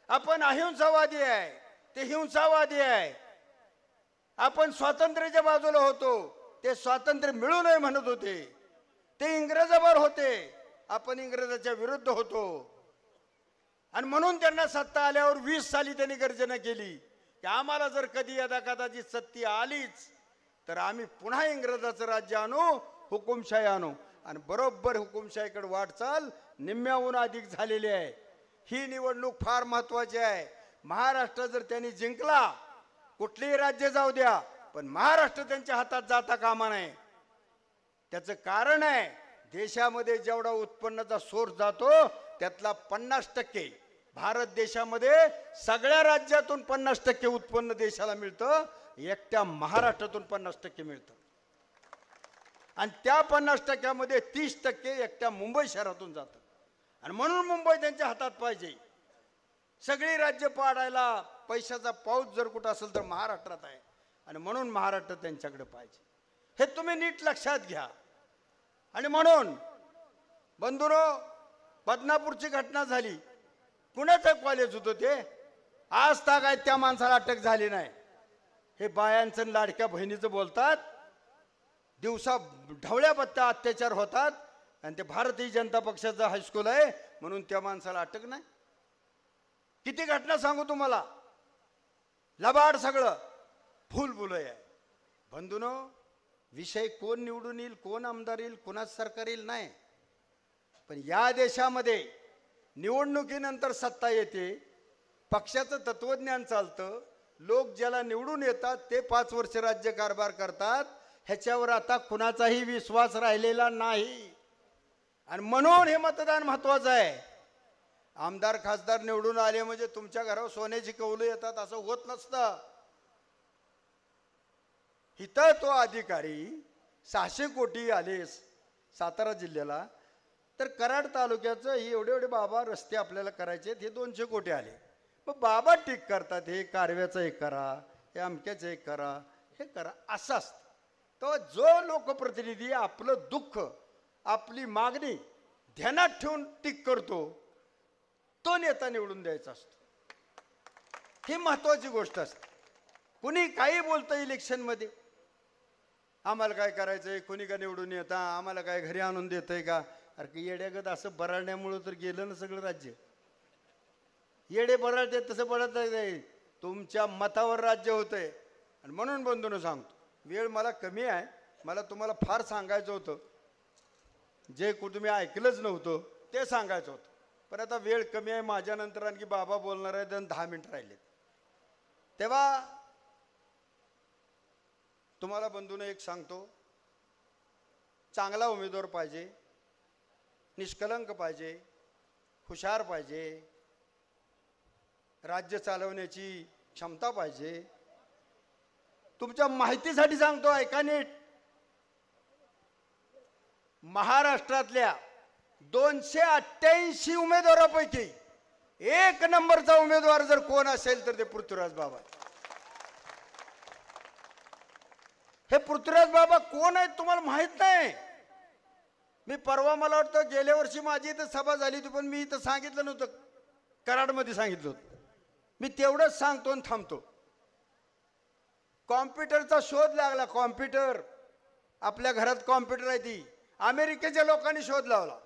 D: आपण अहिंसावादी आहे, ते हिंसावादी आहे. आपण स्वातंत्र्याच्या बाजूला होतो, ते स्वातंत्र्य मिळू नये म्हणत होते. ते इंग्रजांवर होते, आपण इंग्रजाच्या विरुद्ध होतो. आणि म्हणून त्यांना सत्ता आल्यावर 20 साली त्यांनी गर्जना केली की आम्हाला जर कधी यदा कदाचित सत्ती आलीच तर आम्ही पुन्हा इंग्रजाचं राज्य आणू, हुकुमशाही आणू. आणि बरोबर हुकुमशाहीकडे वाटचाल निम्म्याहून अधिक झालेली आहे. ही निवडणूक फार महत्वाची आहे. महाराष्ट्र जर त्यांनी जिंकला कुठलेही राज्य जाऊ द्या, पण महाराष्ट्र त्यांच्या हातात जाता कामा नये. त्याचं कारण आहे, देशामध्ये जेवढा उत्पन्नाचा सोर्स जातो त्यातला 50% भारत देशामध्ये सगळ्या राज्यातून 50% उत्पन्न देशाला मिळतं, एकट्या महाराष्ट्रातून 50% मिळतं. आणि त्या 50%मध्ये 30% एकट्या मुंबई शहरातून जातं. आणि म्हणून मुंबई त्यांच्या हातात पाहिजे. सगळी राज्य पाडायला पैशाचा पाऊस जर कुठं असेल तर महाराष्ट्रात आहे. आणि म्हणून महाराष्ट्र त्यांच्याकडे पाहिजे, हे तुम्ही नीट लक्षात घ्या. आणि म्हणून बंधुरो, बदनापूरची घटना झाली, कुणाचं कॉलेज होतं ते? आज तागायत त्या माणसाला अटक झाली नाही. हे बायांचं आणि लाडक्या बहिणीचं बोलतात, दिवसा ढवळ्या बत्त्या अत्याचार होतात, आणि ते भारतीय जनता पक्षाचं हायस्कूल आहे म्हणून त्या माणसाला अटक नाही. किती घटना सांगू तुम्हाला, लबाड सगळं फुलबुलय आहे. बंधूनो, विषय कोण निवडून येईल, कोण आमदार येईल, कोणाच सरकार येईल नाही, पण या देशामध्ये निवडणुकीनंतर सत्ता येते, पक्षाचं तत्वज्ञान चालतं, लोक ज्याला निवडून येतात ते 5 वर्ष राज्य कारभार करतात, ह्याच्यावर आता कुणाचाही विश्वास राहिलेला नाही. आणि म्हणून हे मतदान महत्वाचं आहे. आमदार खासदार निवडून आले म्हणजे तुमच्या घरावर सोन्याची कौलं येतात असं होत नसतं. इथं तो अधिकारी 600 कोटी आले सातारा जिल्ह्याला, तर कराड तालुक्याचं हे एवढे एवढे बाबा रस्ते आपल्याला करायचे, हे 200 कोटी आले. मग बाबा टीक करतात, हे कारव्याचं एक करा, हे अमक्याचं एक करा, हे करा, असं असतं. तर जो लोकप्रतिनिधी आपलं दुःख, आपली मागणी ध्यानात ठेवून टीक करतो, तो नेता निवडून द्यायचा असतो. ही महत्वाची गोष्ट असते. कुणी काही बोलतं इलेक्शनमध्ये, आम्हाला काय करायचंय, कोणी का निवडून येता, आम्हाला काय घरी आणून देतंय का? अरे येड्यागत असं बराडण्यामुळं तर गेलं ना सगळं राज्य. येडे बराडते तसं बरत नाही, तुमच्या मतावर राज्य होतंय. आणि म्हणून बंधून सांगतो, वेळ मला कमी आहे, मला तुम्हाला फार सांगायचं होतं, जे तुम्ही ऐकलंच नव्हतं ते सांगायचं होतं, पण आता वेळ कमी आहे. माझ्यानंतर आणखी बाबा बोलणार आहेत आणि 10 मिनिट राहिलेत. तेव्हा तुम्हाला बंधून एक सांगतो, चांगला उमेदवार पाहिजे, निष्कलंक पाहिजे, हुशार पाहिजे, राज्य चालवण्याची क्षमता पाहिजे. तुमच्या माहितीसाठी सांगतो, ऐका नीट. महाराष्ट्रातल्या 288 उमेदवारापैकी 1 नंबरचा उमेदवार जर कोण असेल तर ते पृथ्वीराज बाबा. हे पृथ्वीराज बाबा कोण आहेत तुम्हाला माहित नाही. मी परवा, मला वाटतं गेल्या वर्षी माझी इथं सभा झाली होती, पण मी इथं सांगितलं नव्हतं, कराडमध्ये सांगितलं होतं. मी तेवढंच सांगतो आणि थांबतो. कॉम्प्युटरचा शोध लागला. कॉम्प्युटर, आपल्या घरात कॉम्प्युटर आहे, ती अमेरिकेच्या लोकांनी शोध लावला.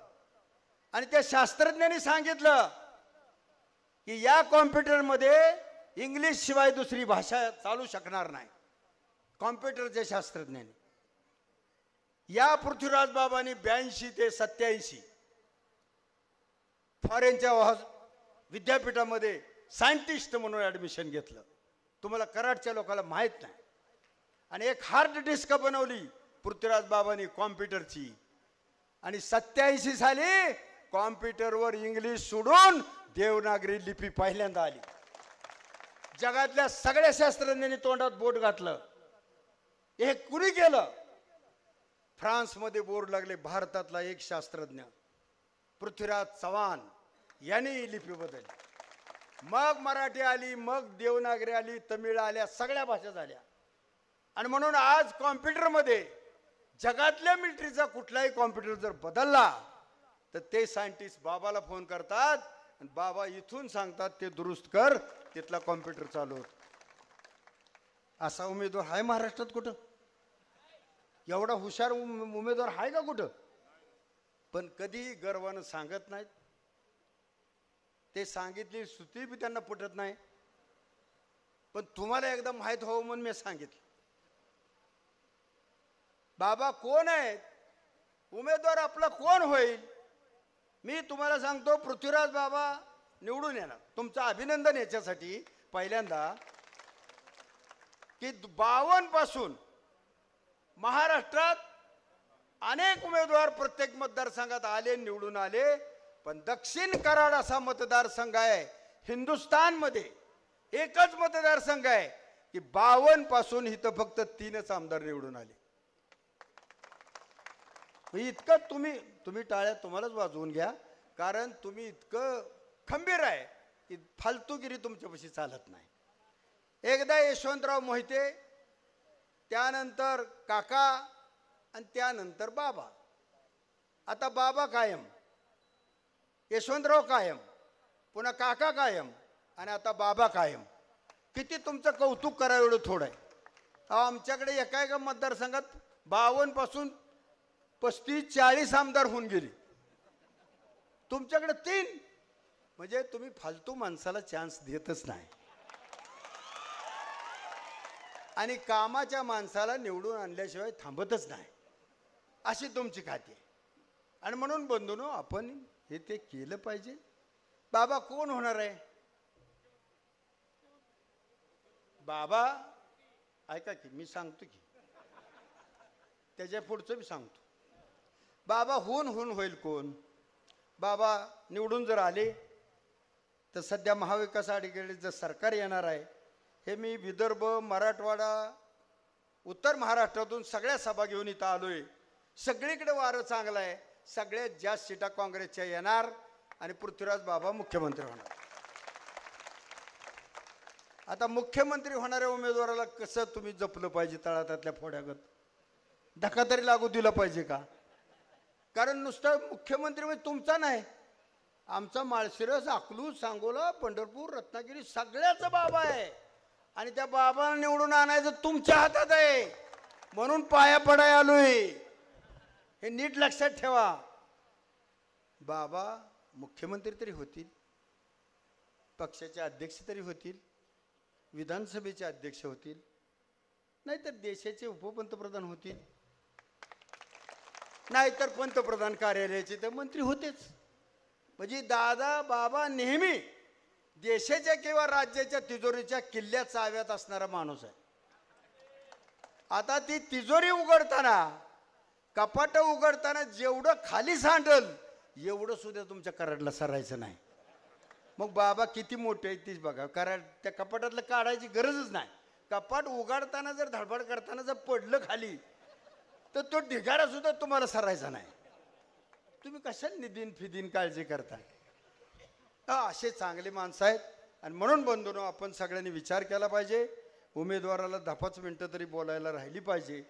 D: आणि त्या शास्त्रज्ञांनी सांगितलं की या कॉम्प्युटरमध्ये इंग्लिश शिवाय दुसरी भाषा चालू शकणार नाही. कॉम्प्युटरच्या शास्त्रज्ञांनी. या पृथ्वीराज बाबांनी 82 ते 87 फॉरेनच्या विद्यापीठामध्ये सायंटिस्ट म्हणून ऍडमिशन घेतलं. तुम्हाला कराडच्या लोकांना माहित नाही. आणि एक हार्ड डिस्क बनवली पृथ्वीराज बाबांनी कॉम्प्युटरची. आणि 87 साली कॉम्प्युटरवर इंग्लिश सोडून देवनागरी लिपी पहिल्यांदा आली. जगातल्या सगळ्या शास्त्रज्ञांनी तोंडात बोट घातलं. हे कुणी केलं? फ्रान्समध्ये बोर्ड लागले. भारतातला एक शास्त्रज्ञ पृथ्वीराज चव्हाण यांनी ही लिपी बदलली. मग मराठी आली, मग देवनागरी आली, तमिळ आल्या, सगळ्या भाषा झाल्या. आणि म्हणून आज कॉम्प्युटरमध्ये जगातल्या मिलिटरीचा कुठलाही कॉम्प्युटर जर बदलला तर ते सायंटिस्ट बाबाला फोन करतात आणि बाबा इथून सांगतात ते दुरुस्त कर, तिथला कॉम्प्युटर चालू होत. असा उमेदवार आहे महाराष्ट्रात कुठं? एवढा हुशार उमेदवार आहे का कुठं? पण कधी गर्वानं सांगत नाहीत. ते सांगितली स्तुती बी त्यांना पटत नाही. पण तुम्हाला एकदा माहीत व्हावं म्हणून मी सांगितलं. बाबा कोण आहेत, उमेदवार आपला कोण होईल? मी तुम्हाला सांगतो, पृथ्वीराज बाबा निवडून येणार. तुमचं अभिनंदन याच्यासाठी. पहिल्यांदा की 52 पासून महाराष्ट्रात अनेक उमेदवार प्रत्येक मतदारसंघात आले, निवडून आले, पण दक्षिण कराड असा मतदारसंघ आहे हिंदुस्थानमध्ये, एकच मतदारसंघ आहे की 52 पासून इथं फक्त 3च आमदार निवडून आले. इतकं तुम्ही टाळ्या तुम्हालाच वाजवून घ्या, कारण तुम्ही इतकं खंबीर आहे की फालतूगिरी तुमच्यापाशी चालत नाही. एकदा यशवंतराव मोहिते, त्यानंतर काका आणि त्यानंतर बाबा. आता बाबा कायम, यशवंतराव कायम, पुन्हा काका कायम आणि आता बाबा कायम. किती तुमचं कौतुक करावं एवढं थोडं आहे. आमच्याकडे एका मतदारसंघात 52 पासून 35-40 आमदार होऊन गेले, तुमच्याकडे 3. म्हणजे तुम्ही फालतू माणसाला चान्स देतच नाही आणि कामाच्या माणसाला निवडून आणल्याशिवाय थांबतच नाही, अशी तुमची खाती आहे. आणि म्हणून बंधूनो, आपण हे ते केलं पाहिजे. बाबा कोण होणार आहे? बाबा ऐका की मी सांगतो की त्याच्या पुढचं मी सांगतो. बाबा होऊन होईल कोण? बाबा निवडून जर आले तर सध्या महाविकास आघाडीकडे जर सरकार येणार आहे, हे मी विदर्भ, मराठवाडा, उत्तर महाराष्ट्रातून सगळ्या सभा घेऊन इथं आलोय. सगळीकडे वारं चांगलं आहे. सगळ्यात जास्त सीटा काँग्रेसच्या येणार आणि पृथ्वीराज बाबा मुख्यमंत्री होणार. आता मुख्यमंत्री होणाऱ्या उमेदवाराला कसं तुम्ही जपलं पाहिजे? तळातातल्या फोड्यागत धक्का तरी लागू दिला पाहिजे का? कारण नुसतं मुख्यमंत्री म्हणजे तुमचा नाही, आमचा माळशिरस, अकलूज, सांगोला, पंढरपूर, रत्नागिरी सगळ्याचा बाबा आहे आणि त्या बाबाला निवडून आणायचं तुमच्या हातात आहे. म्हणून पाया पडाय आलोय, हे नीट लक्षात ठेवा. बाबा मुख्यमंत्री तरी होतील, पक्षाचे अध्यक्ष तरी होतील, विधानसभेचे अध्यक्ष होतील, नाहीतर देशाचे उपपंतप्रधान होतील, नाहीतर पंतप्रधान कार्यालयाचे ते मंत्री होतेच. म्हणजे दादा बाबा नेहमी देशाच्या किंवा राज्याच्या तिजोरीच्या किल्ल्या चाव्यात असणारा माणूस आहे. आता ती तिजोरी उघडताना, कपाट उघडताना जेवढं खाली सांडल एवढं सुद्धा तुमच्या कराडला सरायचं नाही. मग बाबा किती मोठे आहेत तीच बघा. कराड त्या कपाटातलं काढायची गरजच नाही. कपाट उघडताना जर धडपड करताना जर पडलं खाली तर तो ढिगारा सुद्धा तुम्हाला सरायचा नाही. तुम्ही कशाला निधीन फिदीन काळजी करता? असे चांगले माणसं आहेत. आणि म्हणून बंधूंनो, आपण सगळ्यांनी विचार केला पाहिजे. उमेदवाराला 10-5 मिनटं तरी बोलायला राहिली पाहिजे,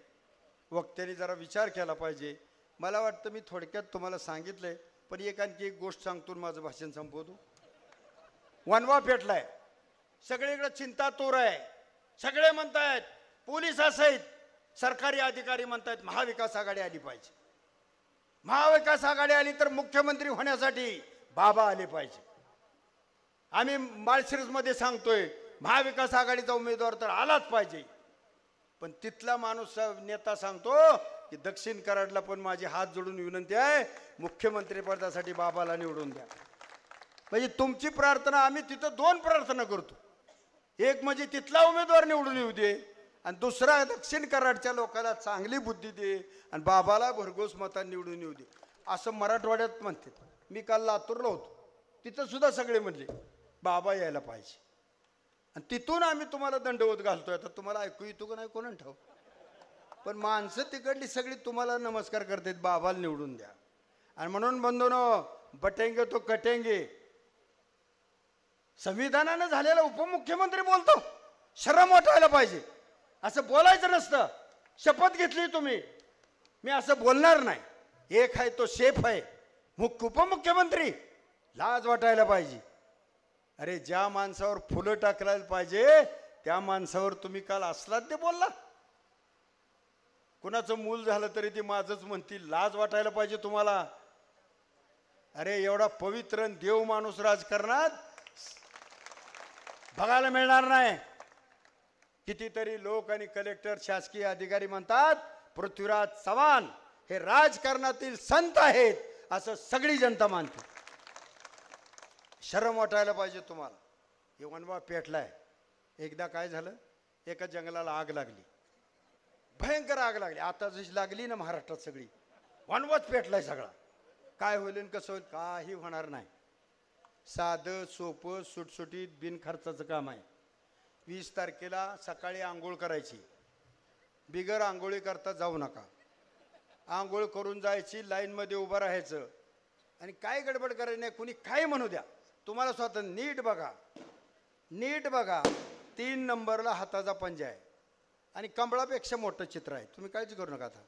D: वक्त्यांनी जरा विचार केला पाहिजे. मला वाटतं मी थोडक्यात तुम्हाला सांगितलंय, पण आणखी एक गोष्ट सांगतो माझं भाषण संपवतो. वनवा पेटलाय, सगळीकडे चिंता तोर आहे. सगळे म्हणतायत, पोलीस असआहेत, सरकारी अधिकारी म्हणतायत महाविकास आघाडी आली पाहिजे. महाविकास आघाडी आली तर मुख्यमंत्री होण्यासाठी बाबा आले पाहिजे. आम्ही माळशिरसमध्ये सांगतोय महाविकास आघाडीचा उमेदवार तर आलाच पाहिजे. पण तिथला माणूस नेता सांगतो की दक्षिण कराडला पण माझी हात जोडून विनंती आहे, मुख्यमंत्री पदासाठी बाबाला निवडून द्या. म्हणजे तुमची प्रार्थना, आम्ही तिथं 2 प्रार्थना करतो. एक म्हणजे तिथला उमेदवार निवडून येऊ दे, आणि दुसरा दक्षिण कराडच्या लोकांना चांगली बुद्धी दे आणि बाबाला भरघोस मतांनी निवडून येऊ दे, असं मराठवाड्यात म्हणते. मी काल लातूरला होतो, तिथं सुद्धा सगळे म्हणले बाबा यायला पाहिजे. आणि तिथून आम्ही तुम्हाला दंडवत घालतोय. आता तुम्हाला ऐकू येतो का नाही कोणा ठाऊ, पण माणसं तिकडली सगळी तुम्हाला नमस्कार करतात, बाबाला निवडून द्या. आणि म्हणून बंधूनो, बटेंगे तो कटेंगे, संविधानानं झालेला उपमुख्यमंत्री बोलतो, शरम वाटायला पाहिजे. असं बोलायचं नसतं. शपथ घेतली तुम्ही, मी असं बोलणार नाही. एक आहे तो शेफ आहे, उपमुख्यमंत्री, लाज वाटायला पाहिजे. अरे ज्या माणसावर फुलं टाकायला पाहिजे त्या माणसावर तुम्ही काल असलात ते बोलला. कुणाचं मूल झालं तरी ते माझंच म्हणतील, लाज वाटायला पाहिजे तुम्हाला. अरे एवढा पवित्र देव माणूस राजकारणात बघायला मिळणार नाही. कितीतरी लोक आणि कलेक्टर, शासकीय अधिकारी म्हणतात पृथ्वीराज चव्हाण हे राजकारणातील संत आहेत, असं सगळी जनता मानते. शरम वाटायला पाहिजे तुम्हाला. हे वनवा पेटलाय. एकदा काय झालं, एका जंगलाला आग लागली, भयंकर आग लागली. आता जशी लागली ना महाराष्ट्रात सगळी, वनवत पेटलाय सगळा. काय होईल आणि कसं होईल काही होणार नाही. साधं सोपं सुटसुटीत बिनखर्चाचं काम आहे. 20 तारखेला सकाळी आंघोळ करायची, बिगर आंघोळी करता जाऊ नका. आंघोळ करून जायची, लाईनमध्ये उभं राहायचं आणि काय गडबड करायची नाही. कुणी काय म्हणू द्या, तुम्हाला स्वतः नीट बघा, नीट बघा. 3 नंबरला हाताचा पंजा आहे आणि कमळापेक्षा मोठं चित्र आहे. तुम्ही काळजी करू नका, आता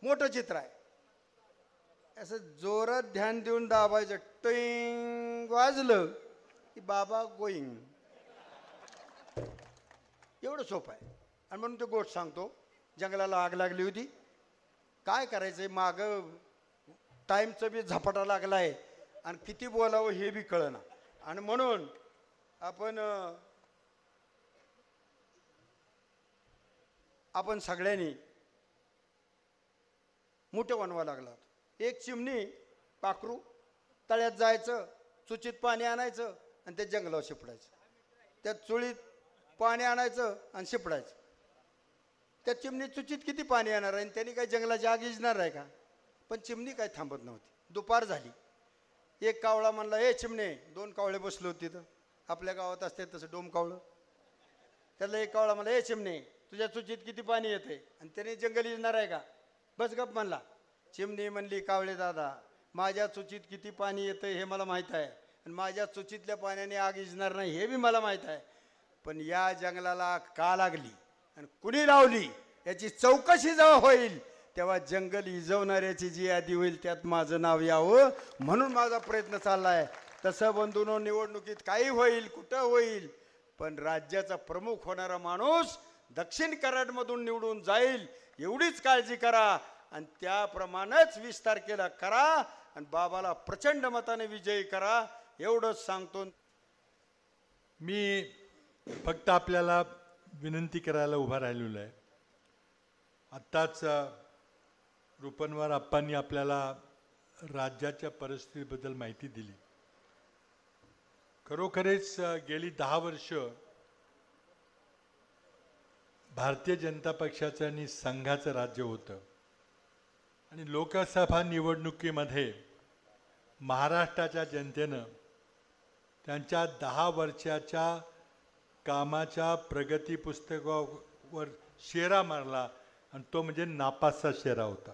D: मोठं चित्र आहे. असं जोरात ध्यान देऊन दाबायचं, टिंग वाजलं की बाबा गोईंग. एवढं सोपं आहे. आणि म्हणून तो गोष्ट सांगतो, जंगलाला आग लागली होती. काय करायचंय, मागं टाईमचं बी झपाटा लागलाय आणि किती बोलावं हे बी कळना. आणि म्हणून आपण सगळ्यांनी मोठं बनवा लागला. एक चिमणी पाखरू तळ्यात जायचं, चुचीत पाणी आणायचं आणि त्या जंगलावर शिपडायचं. त्या चुळीत पाणी आणायचं आणि शिपडायचं. त्या चिमणी चुचीत किती पाणी येणार आहे आणि त्यांनी काही जंगलाची आग विझणार आहे का? पण चिमणी काही थांबत नव्हती. दुपार झाली, एक कावळा म्हणला, ए चिमणे. 2 कावळे बसले होते तिथं, आपल्या गावात असते तसं डोम कावळं. त्याला एक कावळा म्हणला, ए चिमणे, तुझ्या चुचीत किती पाणी येते आणि त्याने जंगल विझणार आहे का? बस गप म्हणला. चिमणी म्हणली, कावळे दादा, माझ्या चुचीत किती पाणी येतं हे मला माहीत आहे आणि माझ्या चुचीतल्या पाण्याने आग विझणार नाही हे बी मला माहीत आहे. पण या जंगलाला आग का लागली आणि कुणी लावली याची चौकशी जेव्हा होईल तेव्हा जंगल इजवणाऱ्याची जी यादी होईल त्यात माझं नाव यावं, म्हणून माझा प्रयत्न चालला आहे. तसं बंधूंनो, निवडणुकीत काही होईल, कुठं होईल, पण राज्याचा प्रमुख होणारा माणूस दक्षिण कराडमधून निवडून जाईल एवढीच काळजी करा आणि त्याप्रमाणेच 20 तारखेला करा आणि बाबाला प्रचंड मताने विजयी करा, एवढंच सांगतो.
F: मी फक्त आपल्याला विनंती करायला उभा राहिलेलो आहे. आत्ताच रुपनवार आप्पांनी आपल्याला राज्याच्या परिस्थितीबद्दल माहिती दिली. खरोखरच गेली 10 वर्ष भारतीय जनता पक्षाचं आणि संघाचं राज्य होतं आणि लोकसभा निवडणुकीमध्ये महाराष्ट्राच्या जनतेनं त्यांच्या 10 वर्षाच्या कामाच्या प्रगती पुस्तकावर शेरा मारला आणि तो म्हणजे नापासचा शेरा होता.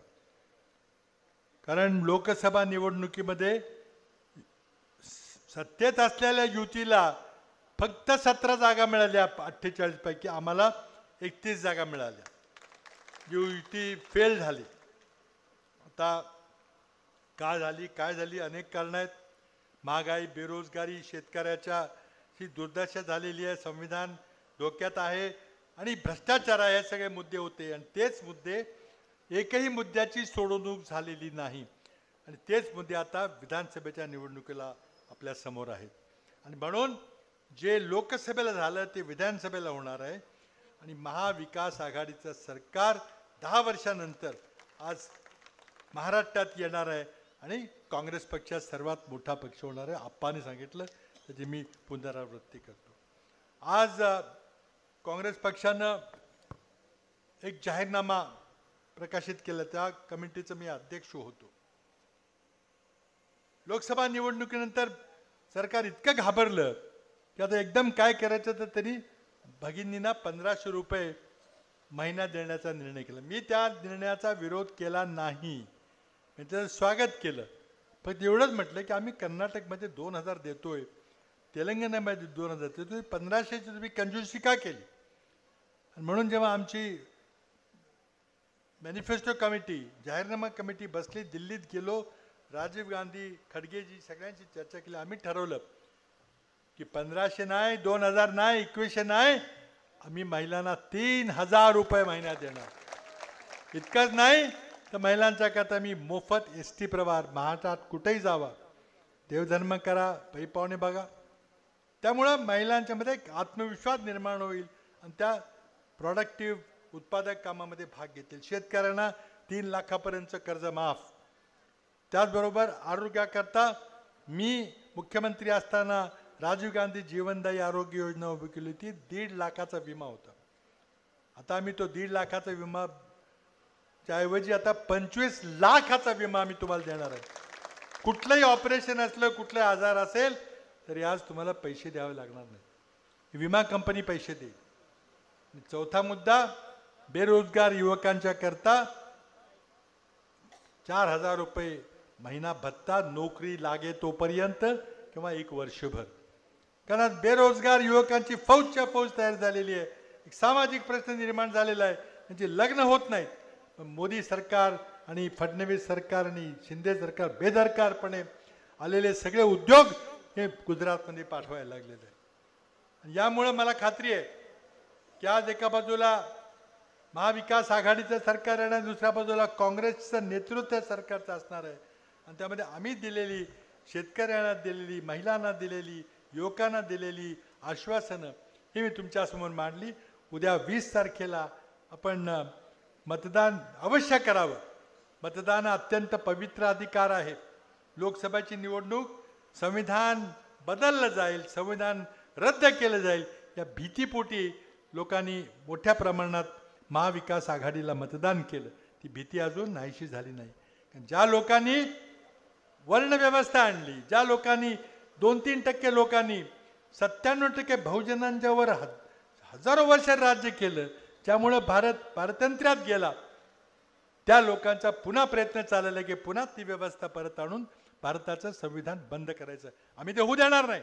F: कारण लोकसभा निवडणुकीमध्ये सत्तेत असलेल्या युतीला फक्त 17 जागा मिळाल्या 48 पैकी. आम्हाला 31 जागा मिळाल्या. युती फेल झाली. आता का झाली, काय झाली, अनेक कारणं आहेत. महागाई, बेरोजगारी, शेतकऱ्याच्या ही दुर्दशा झालेली आहे, संविधान धोक्यात आहे आणि भ्रष्टाचार आहे, हे सगळे मुद्दे होते. आणि तेच मुद्दे, एकही मुद्द्याची सोडवणूक झालेली नाही आणि तेच मुद्दे आता विधानसभेच्या निवडणुकीला आपल्या समोर आहेत. आणि म्हणून जे लोकसभेला झालं ते विधानसभेला होणार आहे. आणि महाविकास आघाडीचं सरकार 10 वर्षानंतर आज महाराष्ट्रात येणार आहे आणि काँग्रेस पक्षात सर्वात मोठा पक्ष होणार आहे. आप्पाने सांगितलं, त्याची मी पुनरावृत्ती करतो. आज काँग्रेस पक्षानं एक जाहीरनामा प्रकाशित केला. त्या कमिटीचं मी अध्यक्ष होतो. लोकसभा निवडणुकीनंतर सरकार इतकं घाबरलं की आता एकदम काय करायचं, तर त्यांनी भगिनींना 1500 रुपये महिना देण्याचा निर्णय केला. मी त्या निर्णयाचा विरोध केला नाही, मी त्याचं स्वागत केलं. फक्त एवढंच म्हटलं की आम्ही कर्नाटकमध्ये 2000 देतोय, तेलंगणामध्ये 2000 देतोय, 1500ची तुम्ही कंजूसी का केली? आणि म्हणून जेव्हा आमची मॅनिफेस्टो कमिटी, जाहीरनामा कमिटी बसली, दिल्लीत गेलो, राजीव गांधी, खडगेजी सगळ्यांची चर्चा केली. आम्ही ठरवलं की 1500 नाही, 2000 नाही, 2100 नाही, आम्ही महिलांना 3000 रुपये महिना देणार. इतकंच नाही तर महिलांच्या करता मी मोफत ST प्रवास, महाराष्ट्रात कुठेही जावा, देवधर्म करा, पै पाहुणे बघा. त्यामुळं महिलांच्यामध्ये एक आत्मविश्वास निर्माण होईल आणि त्या प्रोडक्टिव्ह उत्पादक कामामध्ये भाग घेतील. शेतकऱ्यांना 3 लाखापर्यंतचं कर्ज माफ. त्याचबरोबर आरोग्याकरता मी मुख्यमंत्री असताना राजीव गांधी जीवनदायी आरोग्य योजना उभी केली होती, 1.5 लाखाचा विमा होता. आता आम्ही तो 1.5 लाखाचा विमा ऐवजी आता 25 लाखाचा विमा आम्ही तुम्हाला देणार आहे. कुठलंही ऑपरेशन असलं, कुठलाही आजार असेल तरी आज तुम्हाला पैसे द्यावे लागणार नाही, विमा कंपनी पैसे देईल. चौथा मुद्दा, बेरोजगार युवकांच्या करता 4,000 रुपये महिना भत्ता, नोकरी लागे तोपर्यंत किंवा 1 वर्षभर. कारण बेरोजगार युवकांची फौजच्या फौज तयार झालेली आहे. एक सामाजिक प्रश्न निर्माण झालेला आहे, त्यांचे लग्न होत नाहीत. पण मोदी सरकार आणि फडणवीस सरकार आणि शिंदे सरकार बेदरकारपणे आलेले सगळे उद्योग हे गुजरातमध्ये पाठवायला लागलेले आहे. यामुळं मला खात्री आहे की आज एका बाजूला महाविकास आघाडीचं सरकार आहे आणि दुसऱ्या बाजूला काँग्रेसचं नेतृत्व सरकारचं असणार आहे. आणि त्यामध्ये आम्ही दिलेली, शेतकऱ्यांना दिलेली, महिलांना दिलेली, युवकांना दिलेली आश्वासनं ही मी तुमच्यासमोर मांडली. उद्या 20 तारखेला आपण मतदान अवश्य करावं. मतदान अत्यंत पवित्र अधिकार आहे. लोकसभेची निवडणूक संविधान बदललं जाईल, संविधान रद्द केलं जाईल या भीतीपोटी लोकांनी मोठ्या प्रमाणात महाविकास आघाडीला मतदान केलं. ती भीती अजून नाहीशी झाली नाही. ज्या लोकांनी वर्णव्यवस्था आणली, ज्या लोकांनी 2-3% लोकांनी 97% बहुजनांच्यावर हजारो वर्ष राज्य केलं, ज्यामुळं भारत पारतंत्र्यात गेला, त्या लोकांचा पुन्हा प्रयत्न चाललेला की पुन्हा ती व्यवस्था परत आणून भारताचं संविधान बंद करायचं. आम्ही ते होऊ देणार नाही.